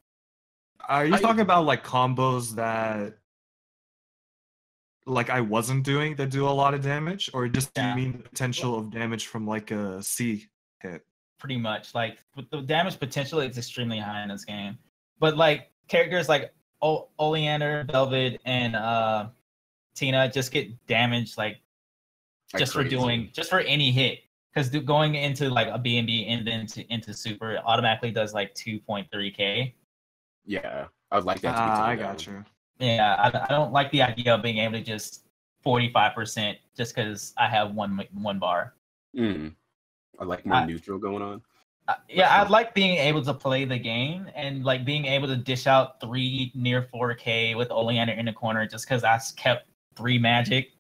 Speaker 2: Are you talking about like combos that like I wasn't doing that do a lot of damage, or just do you mean the potential of damage from like a C hit?
Speaker 1: Pretty much, like the damage potential is extremely high in this game, but like characters like Oleander, Velvet, and Tina just get damaged like just for any hit, because going into like a B&B and then into super, it automatically does like 2.3k.
Speaker 6: Yeah, I'd like that to be
Speaker 2: I got you.
Speaker 1: Yeah, I don't like the idea of being able to just 45% just because I have one bar.
Speaker 6: I like more neutral going on.
Speaker 1: Yeah, I'd like being able to play the game and like being able to dish out 3 near 4k with Oleander in the corner just because I kept 3 magic.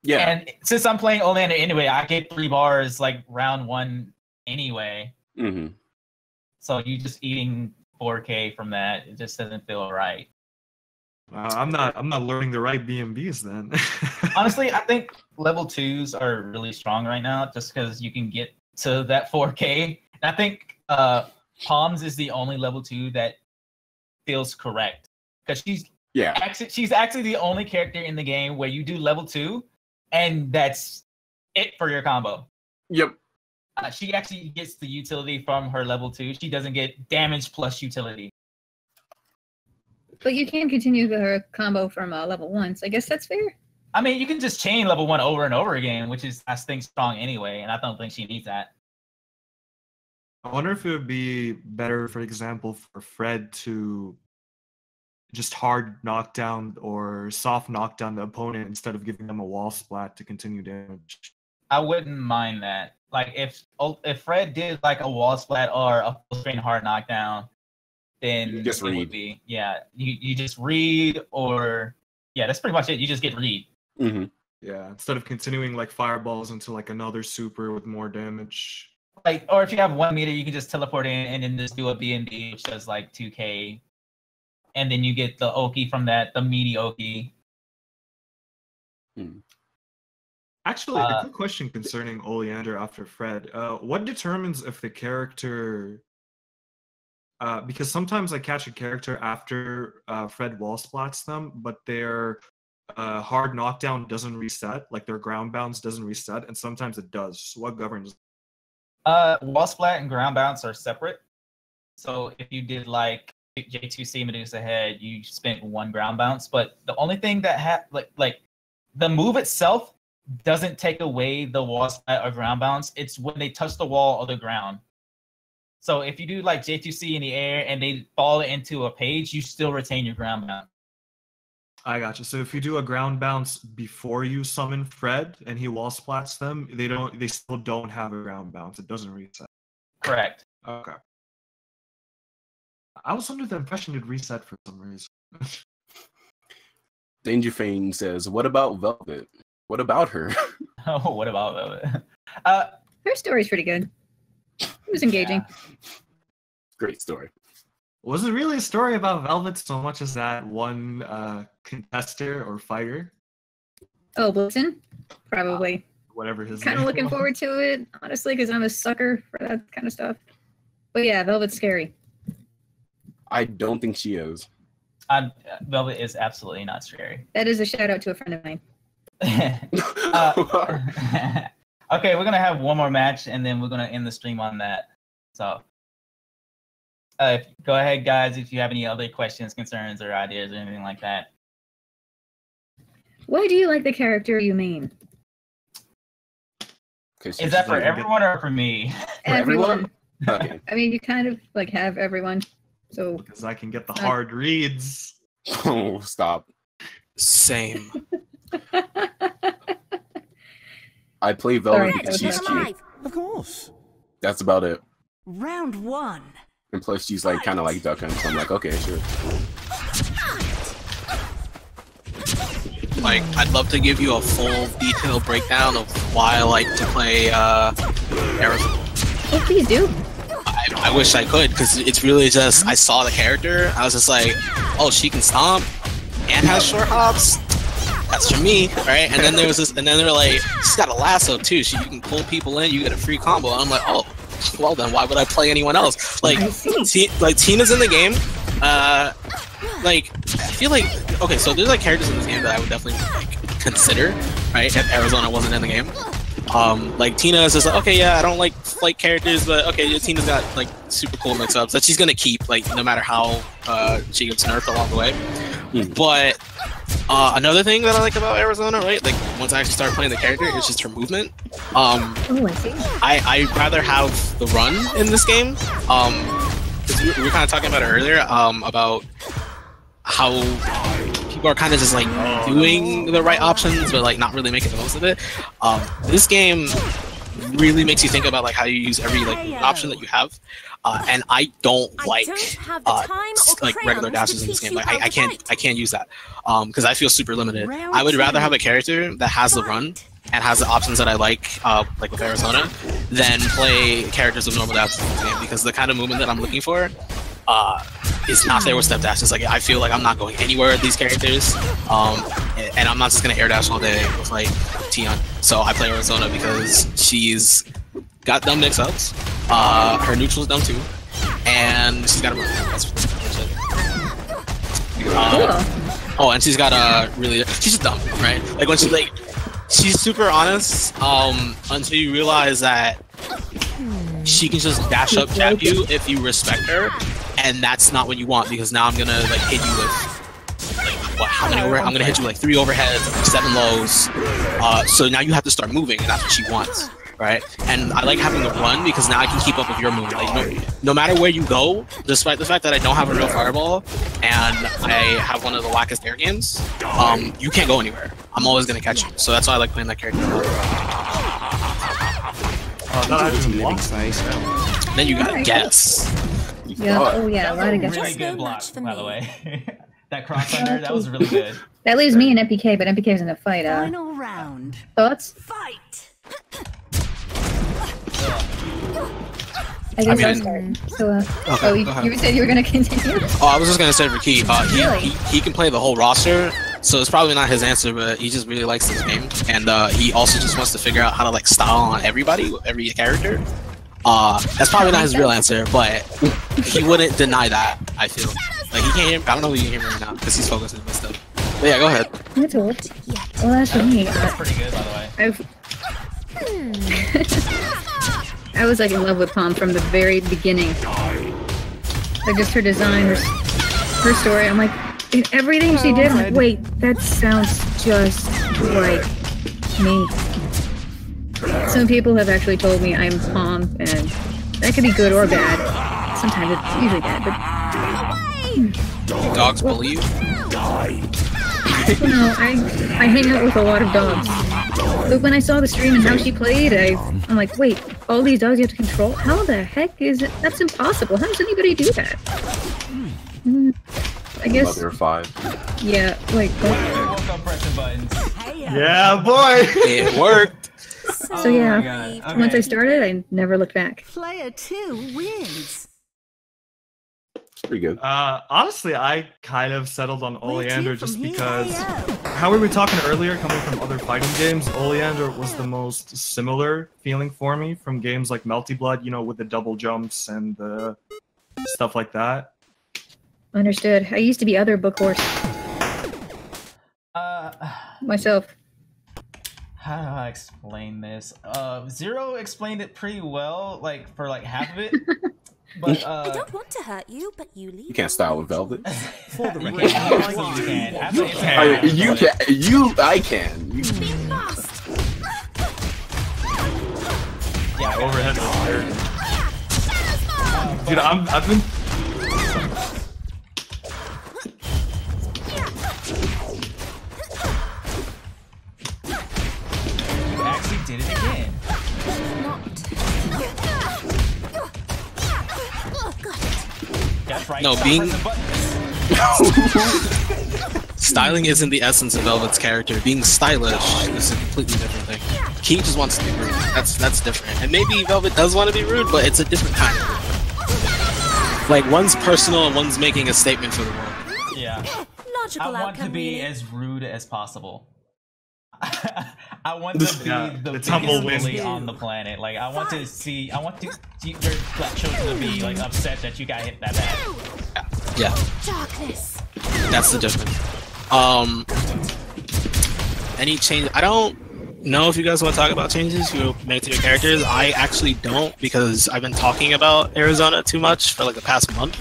Speaker 1: Yeah. And since I'm playing Oleander anyway, I get 3 bars like round 1 anyway. So you just eating 4k from that, it just doesn't feel right.
Speaker 2: I'm not learning the right BMBs then.
Speaker 1: Honestly, I think level 2s are really strong right now just because you can get to that 4k. And I think Palms is the only level 2 that feels correct, because she's actually the only character in the game where you do level 2 and that's it for your combo.
Speaker 6: Yep.
Speaker 1: She actually gets the utility from her level 2. She doesn't get damage plus utility.
Speaker 4: But you can continue her combo from level 1, so I guess that's fair.
Speaker 1: I mean, you can just chain level 1 over and over again, which is, I think, strong anyway, and I don't think she needs that.
Speaker 2: I wonder if it would be better, for example, for Fred to just hard knockdown or soft knockdown the opponent instead of giving them a wall splat to continue damage.
Speaker 1: I wouldn't mind that. Like, if Fred did like a wall splat or a full screen hard knockdown, then
Speaker 6: you just read.
Speaker 1: You just read, or that's pretty much it. You just get read.
Speaker 2: Yeah, instead of continuing like fireballs into like another super with more damage.
Speaker 1: Like, or if you have 1 meter, you can just teleport in and then just do a B&B, which does like 2k, and then you get the Oki from that, the meaty Oki.
Speaker 2: Actually, a quick question concerning Oleander after Fred. What determines if the character? Because sometimes I catch a character after Fred wall splats them, but their hard knockdown doesn't reset, like their ground bounce doesn't reset, and sometimes it does. So what governs?
Speaker 1: Wall splat and ground bounce are separate. So if you did like J2C Medusa Head, you spent 1 ground bounce, but the only thing that like the move itself doesn't take away the wall splat or ground bounce. It's when they touch the wall or the ground. So if you do like J2C in the air and they fall into a page, you still retain your ground bounce.
Speaker 2: I gotcha. So if you do a ground bounce before you summon Fred and he wall splats them, they still don't have a ground bounce. It doesn't reset.
Speaker 1: Correct.
Speaker 2: Okay. I was under the impression it'd reset for some reason.
Speaker 6: Danger Fane says, "What about Velvet? What about her?"
Speaker 1: Oh, what about Velvet?
Speaker 4: Her story's pretty good. It was engaging.
Speaker 6: Great story.
Speaker 2: Was it really a story about Velvet so much as that one contester or fighter?
Speaker 4: Oh, Blitzen? Probably.
Speaker 2: Whatever his
Speaker 4: kind of looking forward to it, honestly, because I'm a sucker for that kind of stuff. But yeah, Velvet's scary.
Speaker 6: I don't think she is.
Speaker 1: Velvet is absolutely not scary.
Speaker 4: That is a shout out to a friend of mine.
Speaker 1: Okay, we're going to have one more match, and then we're going to end the stream on that. So, go ahead, guys, if you have any other questions, concerns, or ideas, or anything like that.
Speaker 4: Why do you like the character you main?
Speaker 1: Is that for everyone or for me?
Speaker 6: For everyone?
Speaker 4: Okay. I mean, you kind of like have everyone. So
Speaker 2: because I can get the hard reads.
Speaker 6: Oh, stop.
Speaker 3: Same.
Speaker 6: I play Velvet because she's cute.
Speaker 7: Of course.
Speaker 6: That's about it.
Speaker 7: Round 1.
Speaker 6: And plus, she's like kind of like Duck Hunt, so I'm like, okay, sure.
Speaker 3: Like, I'd love to give you a full detailed breakdown of why I like to play Aerosmith.
Speaker 4: Oh, please do.
Speaker 3: I wish I could, because it's really just, I saw the character, I was just like, oh, she can stomp and has short hops. That's for me, right? And then there was this, and then they're like, she's got a lasso too, so you can pull people in, you get a free combo. And I'm like, oh, well then, why would I play anyone else? Like, Tina's in the game. Like, I feel like, okay, so there's like characters in this game that I would definitely like consider, right? If Arizona wasn't in the game. Like Tina is just like, okay, yeah, I don't like flight characters, but okay, Tina's got like super cool mix-ups that she's gonna keep, like no matter how she gets nerfed along the way. But another thing that I like about Arizona, right? Like once I actually started playing the character, it's just her movement.
Speaker 4: Oh, I see.
Speaker 3: I'd rather have the run in this game. Because we were kind of talking about it earlier, about how people are kind of just like doing the right options, but like not really making the most of it. This game really makes you think about like how you use every like option that you have. And I don't like regular dashes in this game. Like I can't use that because I feel super limited. I would rather have a character that has the run and has the options that I like with Arizona, than play characters with normal dashes in this game, because the kind of movement that I'm looking for is not there with step dashes. Like I feel like I'm not going anywhere with these characters, and I'm not just gonna air dash all day with like Tian. So I play Arizona because she's got dumb mix-ups, her neutral's dumb too, and she's got a that's oh, and she's got a she's just dumb, right? Like when she's super honest until you realize that she can just dash up jab you if you respect her, and that's not what you want, because now I'm gonna like hit you with like how many I'm gonna hit you like 3 overheads, 7 lows. So now you have to start moving, and that's what she wants, right? And I like having the run because now I can keep up with your movement. Like no matter where you go, despite the fact that I don't have a real fireball and I have one of the wackest air games, you can't go anywhere. I'm always gonna catch you. So that's why I like playing that character. Then you gotta guess.
Speaker 4: Yeah. Oh yeah, a lot of guesses.
Speaker 1: Really good block, by the way. That cross under, that was really good.
Speaker 4: That leaves me in MPK, but MPK's in a fight.
Speaker 7: Final round.
Speaker 4: Thoughts?
Speaker 7: Fight.
Speaker 4: I guess I'll start. So, you said you were gonna continue?
Speaker 3: Oh, I was just gonna say for Key, he can play the whole roster, so it's probably not his answer, but he just really likes this game, and he also just wants to figure out how to like style on everybody, every character. That's probably not his real answer, but he wouldn't deny that. I feel like he can't hear. I don't know if you can hear me right now because he's focusing on my stuff. But yeah, go ahead.
Speaker 4: That's all. Well, that's for me.
Speaker 1: That's pretty good, by the way.
Speaker 4: I was like in love with Palm from the very beginning. Like just her design, her story. I'm like, in everything she did, I'm like, wait, that sounds just like me. Some people have actually told me I'm Palm, and that could be good or bad. Sometimes it's usually bad, but
Speaker 3: dogs bully you?
Speaker 4: No, I hang out with a lot of dogs. But when I saw the stream and how she played, I'm like, wait, all these dogs you have to control? How the heck is it? That's impossible. How does anybody do that? I guess.
Speaker 6: Mother of 5.
Speaker 4: Yeah, like.
Speaker 2: Yeah, boy.
Speaker 3: It worked.
Speaker 4: So yeah, once I started, I never looked back.
Speaker 7: Player 2 wins.
Speaker 6: Pretty good.
Speaker 2: Honestly, I kind of settled on Oleander just because how we were talking earlier, coming from other fighting games, Oleander was the most similar feeling for me from games like Melty Blood, you know, with the double jumps and stuff like that.
Speaker 4: Understood. I used to be other book horse. Myself.
Speaker 1: How do I explain this? Zero explained it pretty well, like for like half of it. But
Speaker 5: I don't want to hurt you, but you leave.
Speaker 6: You can't style with Velvet.
Speaker 1: For the record, you can.
Speaker 6: I can. You
Speaker 5: Be fast.
Speaker 1: Yeah,
Speaker 2: overhead. Dude, I've been.
Speaker 1: You actually did it again. That's right.
Speaker 3: No, styling isn't the essence of Velvet's character. Being stylish is a completely different thing. Key just wants to be rude. That's different. And maybe Velvet does want to be rude, but it's a different kind of rude. Like one's personal and one's making a statement for the world.
Speaker 1: Yeah.
Speaker 5: Logical
Speaker 1: I want to be as rude as possible. I want to be the biggest bully on the planet. Like I want to see your black children to be like upset that you got hit that bad.
Speaker 3: Yeah.
Speaker 5: Darkness.
Speaker 3: That's the difference. any change. I don't know if you guys want to talk about changes you made to your characters. I actually don't, because I've been talking about Arizona too much for like the past month.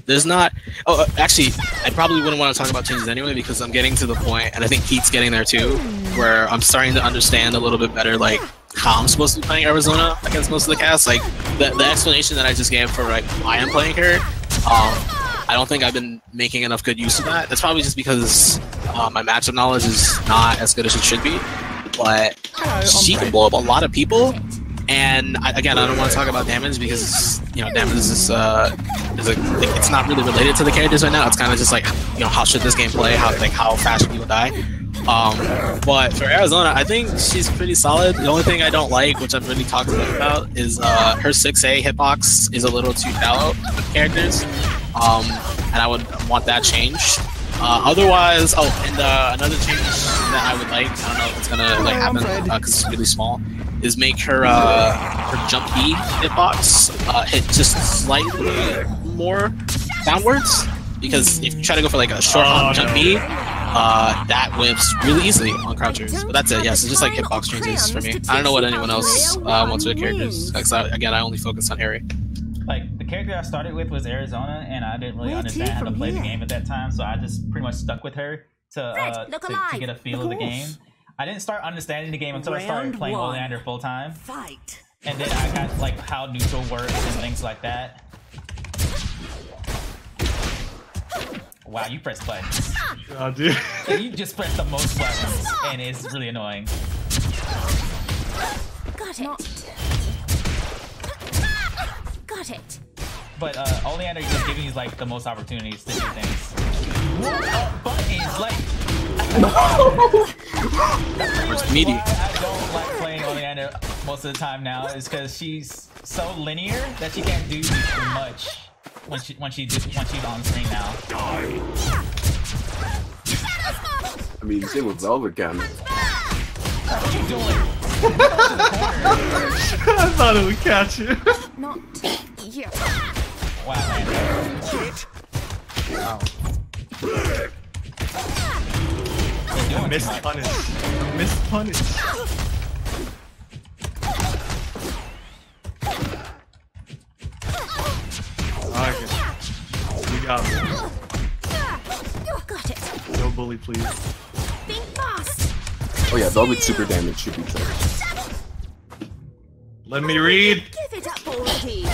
Speaker 3: There's not. Oh, actually, I probably wouldn't want to talk about changes anyway, because I'm getting to the point, and I think Keith's getting there too, where I'm starting to understand a little bit better, like how I'm supposed to be playing Arizona against most of the cast. Like the explanation that I just gave for like why I'm playing her. I don't think I've been making enough good use of that. That's probably just because my matchup knowledge is not as good as it should be. But she can blow up a lot of people. And again, I don't want to talk about damage because, you know, damage is it's not really related to the characters right now. It's kind of just like, you know, how should this game play? How fast should people die? But for Arizona, I think she's pretty solid. The only thing I don't like, which I've really talked about, is her 6A hitbox is a little too shallow with characters. And I would want that changed. Otherwise, another change that I would like, I don't know if it's gonna like happen because it's really small, is make her jump B hitbox hit just slightly more downwards. Because if you try to go for like a short jump B, that whips really easily on crouchers. But that's it. Yeah, so just like hitbox changes for me. I don't know what anyone else wants with characters. Again, I only focus on Harry.
Speaker 1: Like, the character I started with was Arizona, and I didn't really understand how to play the game at that time, so I just pretty much stuck with her to get a feel of the game. I didn't start understanding the game until I started playing Oleander full time. Fight. And then I got like how neutral works and things like that. Wow, you pressed buttons.
Speaker 2: Oh, dude.
Speaker 1: You just pressed the most buttons, and it's really annoying.
Speaker 5: Got it. Got it.
Speaker 1: But Oleander is just giving you like the most opportunities to do things. Buttons, like.
Speaker 3: Where's meaty?
Speaker 1: I don't like playing Oleander most of the time now is because she's so linear that she can't do much when she's on screen now.
Speaker 6: I mean, same with Velvet Gun.
Speaker 1: What are you doing?
Speaker 2: I thought it would catch you.
Speaker 5: Not yet.
Speaker 1: Wow, man.
Speaker 3: Wow.
Speaker 2: Mispunish. Mispunish. Okay. We got me.
Speaker 5: Got it.
Speaker 2: No bully, please.
Speaker 5: Think fast.
Speaker 6: Oh yeah, Velvet super damage should be triggered.
Speaker 2: Let me read.
Speaker 5: Give it up already.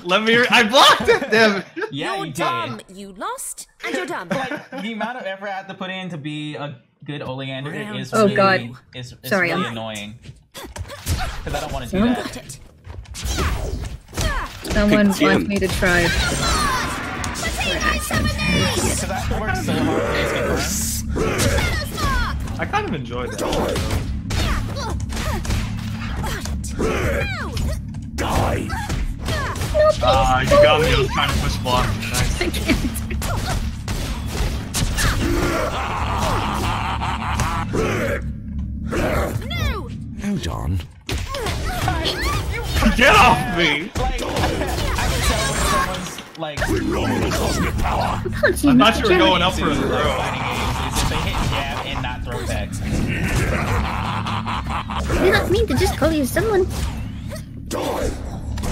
Speaker 2: Let me read. I blocked it, damn it.
Speaker 1: Yeah,
Speaker 5: You're
Speaker 1: you
Speaker 5: dumb.
Speaker 1: did.
Speaker 5: You lost, and you're dumb.
Speaker 1: Like, the amount of effort I have to put in to be a good Oleander is
Speaker 4: Oh,
Speaker 1: really,
Speaker 4: God.
Speaker 1: is
Speaker 4: Sorry,
Speaker 1: really
Speaker 4: I'm-
Speaker 1: annoying. Because I don't want to do that.
Speaker 5: Got it.
Speaker 4: Someone
Speaker 6: Pick Tien.
Speaker 4: wants me to try for accent.
Speaker 1: Because I have to work so hard to get
Speaker 2: I kind of enjoyed that.
Speaker 6: Die.
Speaker 2: Ah, you got me. I was trying to push block. Nice.
Speaker 4: I can't.
Speaker 8: Hold on.
Speaker 2: Get off me!
Speaker 1: Like, I can tell when someone's like.
Speaker 2: I thought you were going up for a throw.
Speaker 1: Fighting games is if they hit jab and not throwbacks.
Speaker 4: I did not mean to just call you someone.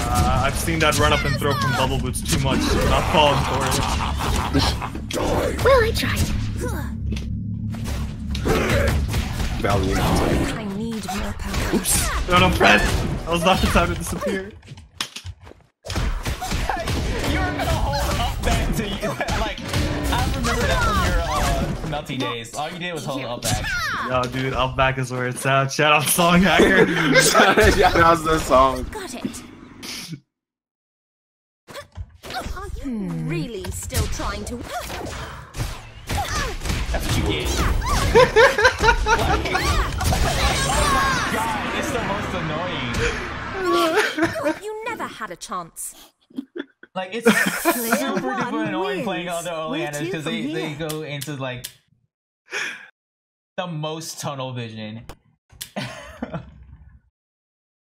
Speaker 2: I've seen that run up and throw from double boots too much. Not falling for it.
Speaker 4: Well, I tried.
Speaker 6: Valiant.
Speaker 5: I need more power.
Speaker 6: Oops.
Speaker 2: No, Fred. That was not the time to disappear.
Speaker 1: You're gonna hold up back to you. Like, I remember that from your melty days. All you did was hold up back.
Speaker 2: Yo, dude, up back is where it's at. Shout out Song Hacker.
Speaker 6: Yeah, that was the song.
Speaker 5: Got it. Are you really still trying to?
Speaker 1: That's what you get. God, it's the most annoying.
Speaker 5: You never had a chance.
Speaker 1: Like, it's super duper annoying playing other Oleanders because they go into like the most tunnel vision.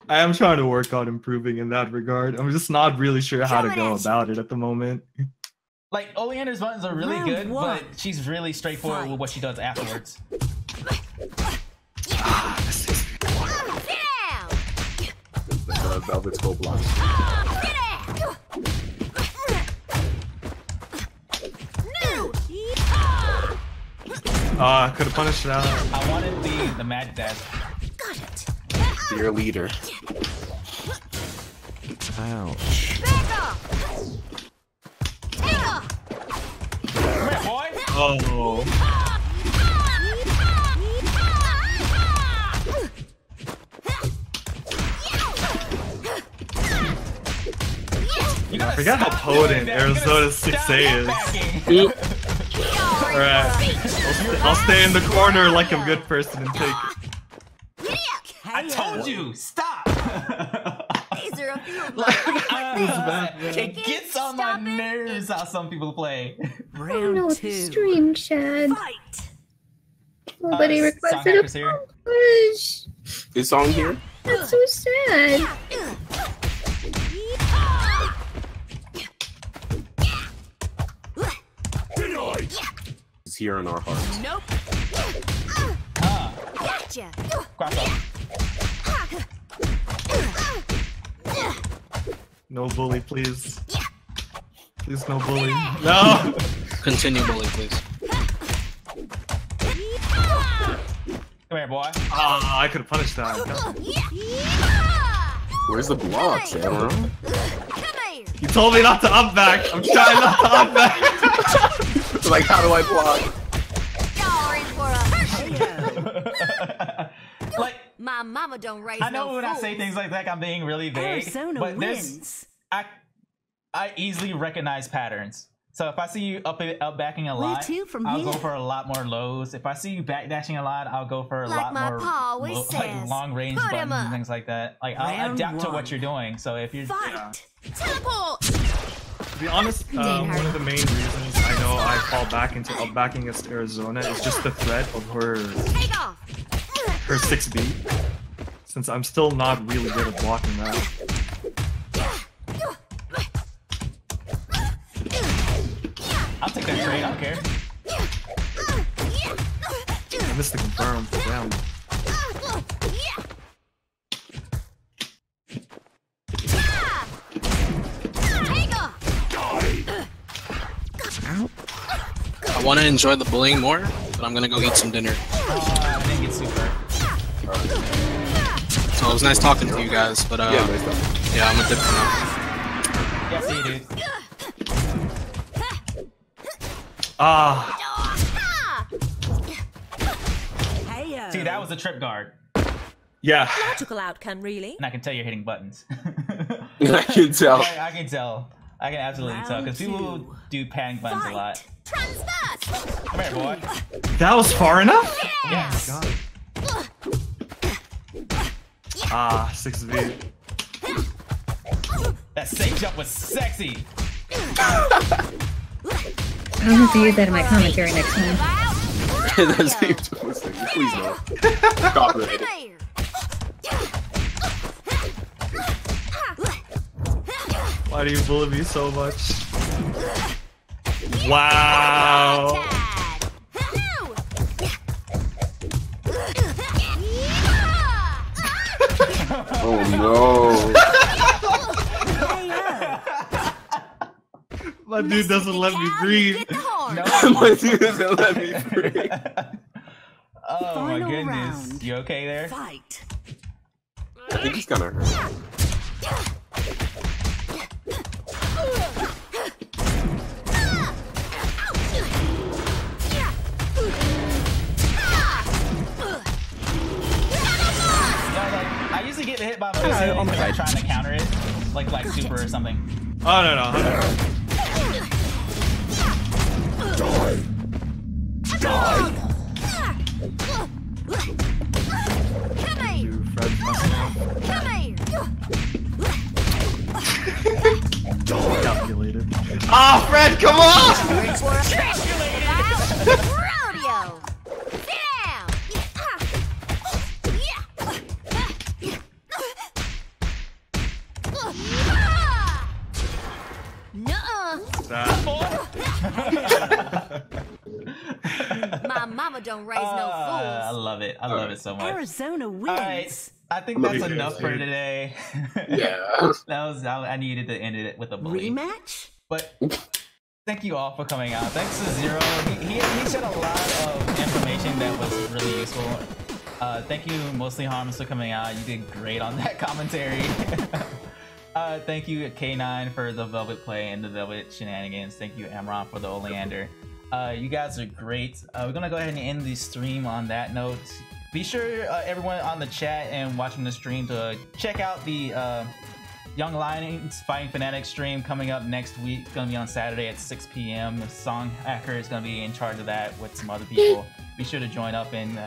Speaker 2: I am trying to work on improving in that regard. I'm just not really sure how to go about it at the moment.
Speaker 1: Like, Oleander's buttons are really
Speaker 7: Round
Speaker 1: good,
Speaker 7: one.
Speaker 1: but she's really straightforward with what she does afterwards.
Speaker 5: Get down!
Speaker 6: The Velvet Skull blocks.
Speaker 5: Get out! No!
Speaker 2: I could have punished that.
Speaker 1: I wanted the magic dash.
Speaker 5: Got it!
Speaker 6: Your leader.
Speaker 8: Ouch.
Speaker 5: Back off! Take off!
Speaker 1: Come here, boy!
Speaker 2: Oh. I forgot how potent Arizona 6A is. Alright. I'll stay in the corner like a good person and take it.
Speaker 1: I told you! Stop!
Speaker 5: These are a few of my
Speaker 1: It gets on my nerves how some people play.
Speaker 4: Oh
Speaker 7: Round
Speaker 4: no,
Speaker 7: two.
Speaker 4: it's stream, Chad.
Speaker 7: Fight.
Speaker 4: Nobody requested
Speaker 1: Songhacker's
Speaker 4: a
Speaker 1: here.
Speaker 4: push.
Speaker 6: Is Song here?
Speaker 4: That's so sad.
Speaker 6: He's here in our hearts.
Speaker 5: Nope. Gotcha.
Speaker 1: Cross off.
Speaker 2: No bully, please. Please, no bully. No!
Speaker 3: Continue bully, please.
Speaker 1: Come here, boy.
Speaker 2: Ah, I could have punished that.
Speaker 6: Where's the blocks, Amaron?
Speaker 5: Come here.
Speaker 2: You told me not to up back. I'm trying not to up back.
Speaker 6: Like, how do I block?
Speaker 5: Y'all in for a
Speaker 1: Like,
Speaker 5: My mama don't raise
Speaker 1: I know
Speaker 5: no
Speaker 1: when I
Speaker 5: fools.
Speaker 1: say things like that, I'm being really vague.
Speaker 7: Arizona
Speaker 1: But
Speaker 7: wins.
Speaker 1: I easily recognize patterns. So if I see you up backing a lot,
Speaker 7: two from
Speaker 1: I'll
Speaker 7: here.
Speaker 1: go for a lot more lows. If I see you backdashing a lot, I'll go for a
Speaker 5: Like
Speaker 1: lot
Speaker 5: my
Speaker 1: more
Speaker 5: pa always
Speaker 1: like
Speaker 5: says,
Speaker 1: long range
Speaker 5: put 'em
Speaker 1: buttons and
Speaker 5: up.
Speaker 1: things like that. Like I'll
Speaker 7: Round
Speaker 1: adapt to
Speaker 7: one.
Speaker 1: what you're doing. So if you're
Speaker 5: Fight. Teleport.
Speaker 2: To be honest, one of the main reasons I know I fall back into up backing against Arizona is just the threat of her
Speaker 5: Take off.
Speaker 2: 6B. Since I'm still not really good at blocking that.
Speaker 1: I'll take that trade. I don't care.
Speaker 2: I missed the confirm. Damn.
Speaker 5: Take off.
Speaker 3: I want to enjoy the bullying more, but I'm gonna go eat some dinner.
Speaker 1: I didn't get super.
Speaker 3: So it was nice talking to you guys, but
Speaker 6: Yeah, nice stuff.
Speaker 3: yeah, I'm a dip for now.
Speaker 1: Yeah, see you, dude.
Speaker 2: Ah,
Speaker 7: Heyo.
Speaker 1: See, that was a trip guard,
Speaker 2: yeah.
Speaker 7: Logical outcome, really.
Speaker 1: and I can tell you're hitting buttons.
Speaker 6: I can tell.
Speaker 1: I can tell. I can absolutely tell because people
Speaker 7: Round
Speaker 1: do panic buttons a lot.
Speaker 5: Transverse.
Speaker 1: Come here, boy.
Speaker 2: That was far enough?
Speaker 1: Yes.
Speaker 2: God. Ah, 6V.
Speaker 1: That safe jump was sexy.
Speaker 4: I'll have to use that in my commentary next time.
Speaker 6: That saved him. Please no. Copyright it.
Speaker 2: Why do you bully me so much? Wow.
Speaker 6: Oh no.
Speaker 2: My dude doesn't let me breathe.
Speaker 6: My dude doesn't let me breathe.
Speaker 1: Oh my
Speaker 7: Final
Speaker 1: goodness.
Speaker 7: round.
Speaker 1: You okay there?
Speaker 7: Fight.
Speaker 6: I think he's gonna hurt.
Speaker 1: I usually get hit by missile when I'm trying to counter it, like super or something.
Speaker 2: Oh, no, no. Dude, Fred's messing up. Calculated. Ah, Fred, come on!
Speaker 5: Rodeo. Sit down. Nuh-uh.
Speaker 2: That.
Speaker 5: Mama don't raise no
Speaker 1: I
Speaker 5: fools.
Speaker 1: love it. I love it so much.
Speaker 7: Arizona wins.
Speaker 1: All right, I think that's enough for today.
Speaker 6: Yeah.
Speaker 1: I needed to end it with a bully.
Speaker 7: Rematch?
Speaker 1: But thank you all for coming out. Thanks to Zero. He shared a lot of information that was really useful. Thank you, mostly Harmless, for coming out. You did great on that commentary. Thank you, K9, for the Velvet play and the Velvet shenanigans. Thank you, Amaron, for the Oleander. You guys are great. We're gonna go ahead and end the stream on that note. Be sure everyone on the chat and watching the stream to check out the Young Lions Fightin Foenatics stream coming up next week. It's gonna be on Saturday at 6 p.m. Song Hacker is gonna be in charge of that with some other people. Be sure to join up and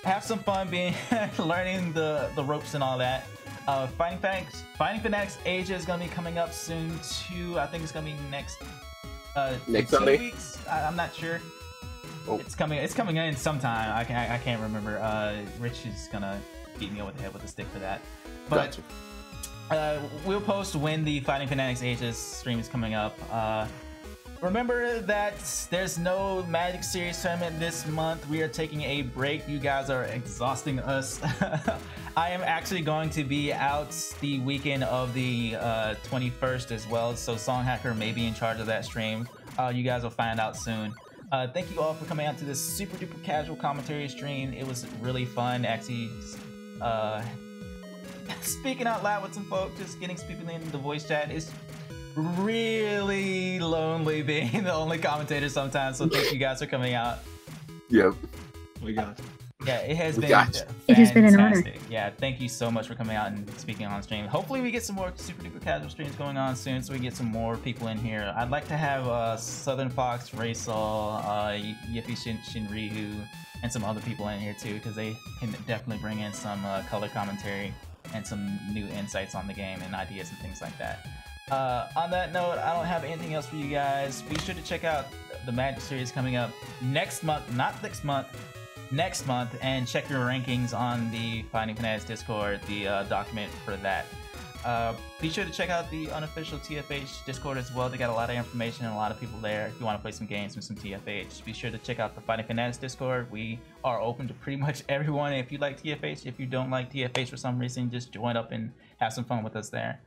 Speaker 1: have some fun being learning the ropes and all that. Fightin Foenatics Asia is gonna be coming up soon too. I think it's gonna be next
Speaker 6: Sunday.
Speaker 1: 2 weeks. I'm not sure.
Speaker 6: Oh.
Speaker 1: It's coming in sometime. I can't remember. Rich is gonna beat me over the head with a stick for that. But
Speaker 6: Gotcha.
Speaker 1: We'll post when the Fightin Foenatics Asia stream is coming up. Remember that there's no Magic Series tournament this month. We are taking a break. You guys are exhausting us. I am actually going to be out the weekend of the 21st as well, so Song Hacker may be in charge of that stream. You guys will find out soon. Thank you all for coming out to this super duper casual commentary stream. It was really fun actually speaking out loud with some folks, just getting people in the voice chat. It's really lonely being the only commentator sometimes, so thank you guys for coming out.
Speaker 6: Yep.
Speaker 2: We got it.
Speaker 1: Yeah, it has been
Speaker 6: Gotcha.
Speaker 4: It has been an honor.
Speaker 1: Yeah, thank you so much for coming out and speaking on stream. Hopefully we get some more super duper casual streams going on soon so we get some more people in here. I'd like to have SouthernFoxy, Raysol, Yiffy Shonryu, and some other people in here too, because they can definitely bring in some color commentary and some new insights on the game and ideas and things like that. On that note, I don't have anything else for you guys. Be sure to check out the Magic Series coming up next month, not next month, next month, and check your rankings on the Fightin Foenatics Discord, the document for that. Be sure to check out the unofficial TFH Discord as well. They got a lot of information and a lot of people there if you want to play some games with some TFH. Be sure to check out the Fightin Foenatics Discord. We are open to pretty much everyone. If you like TFH, if you don't like TFH for some reason, just join up and have some fun with us there.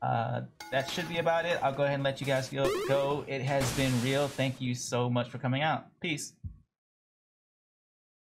Speaker 1: That should be about it. I'll go ahead and let you guys go. It has been real. Thank you so much for coming out. Peace.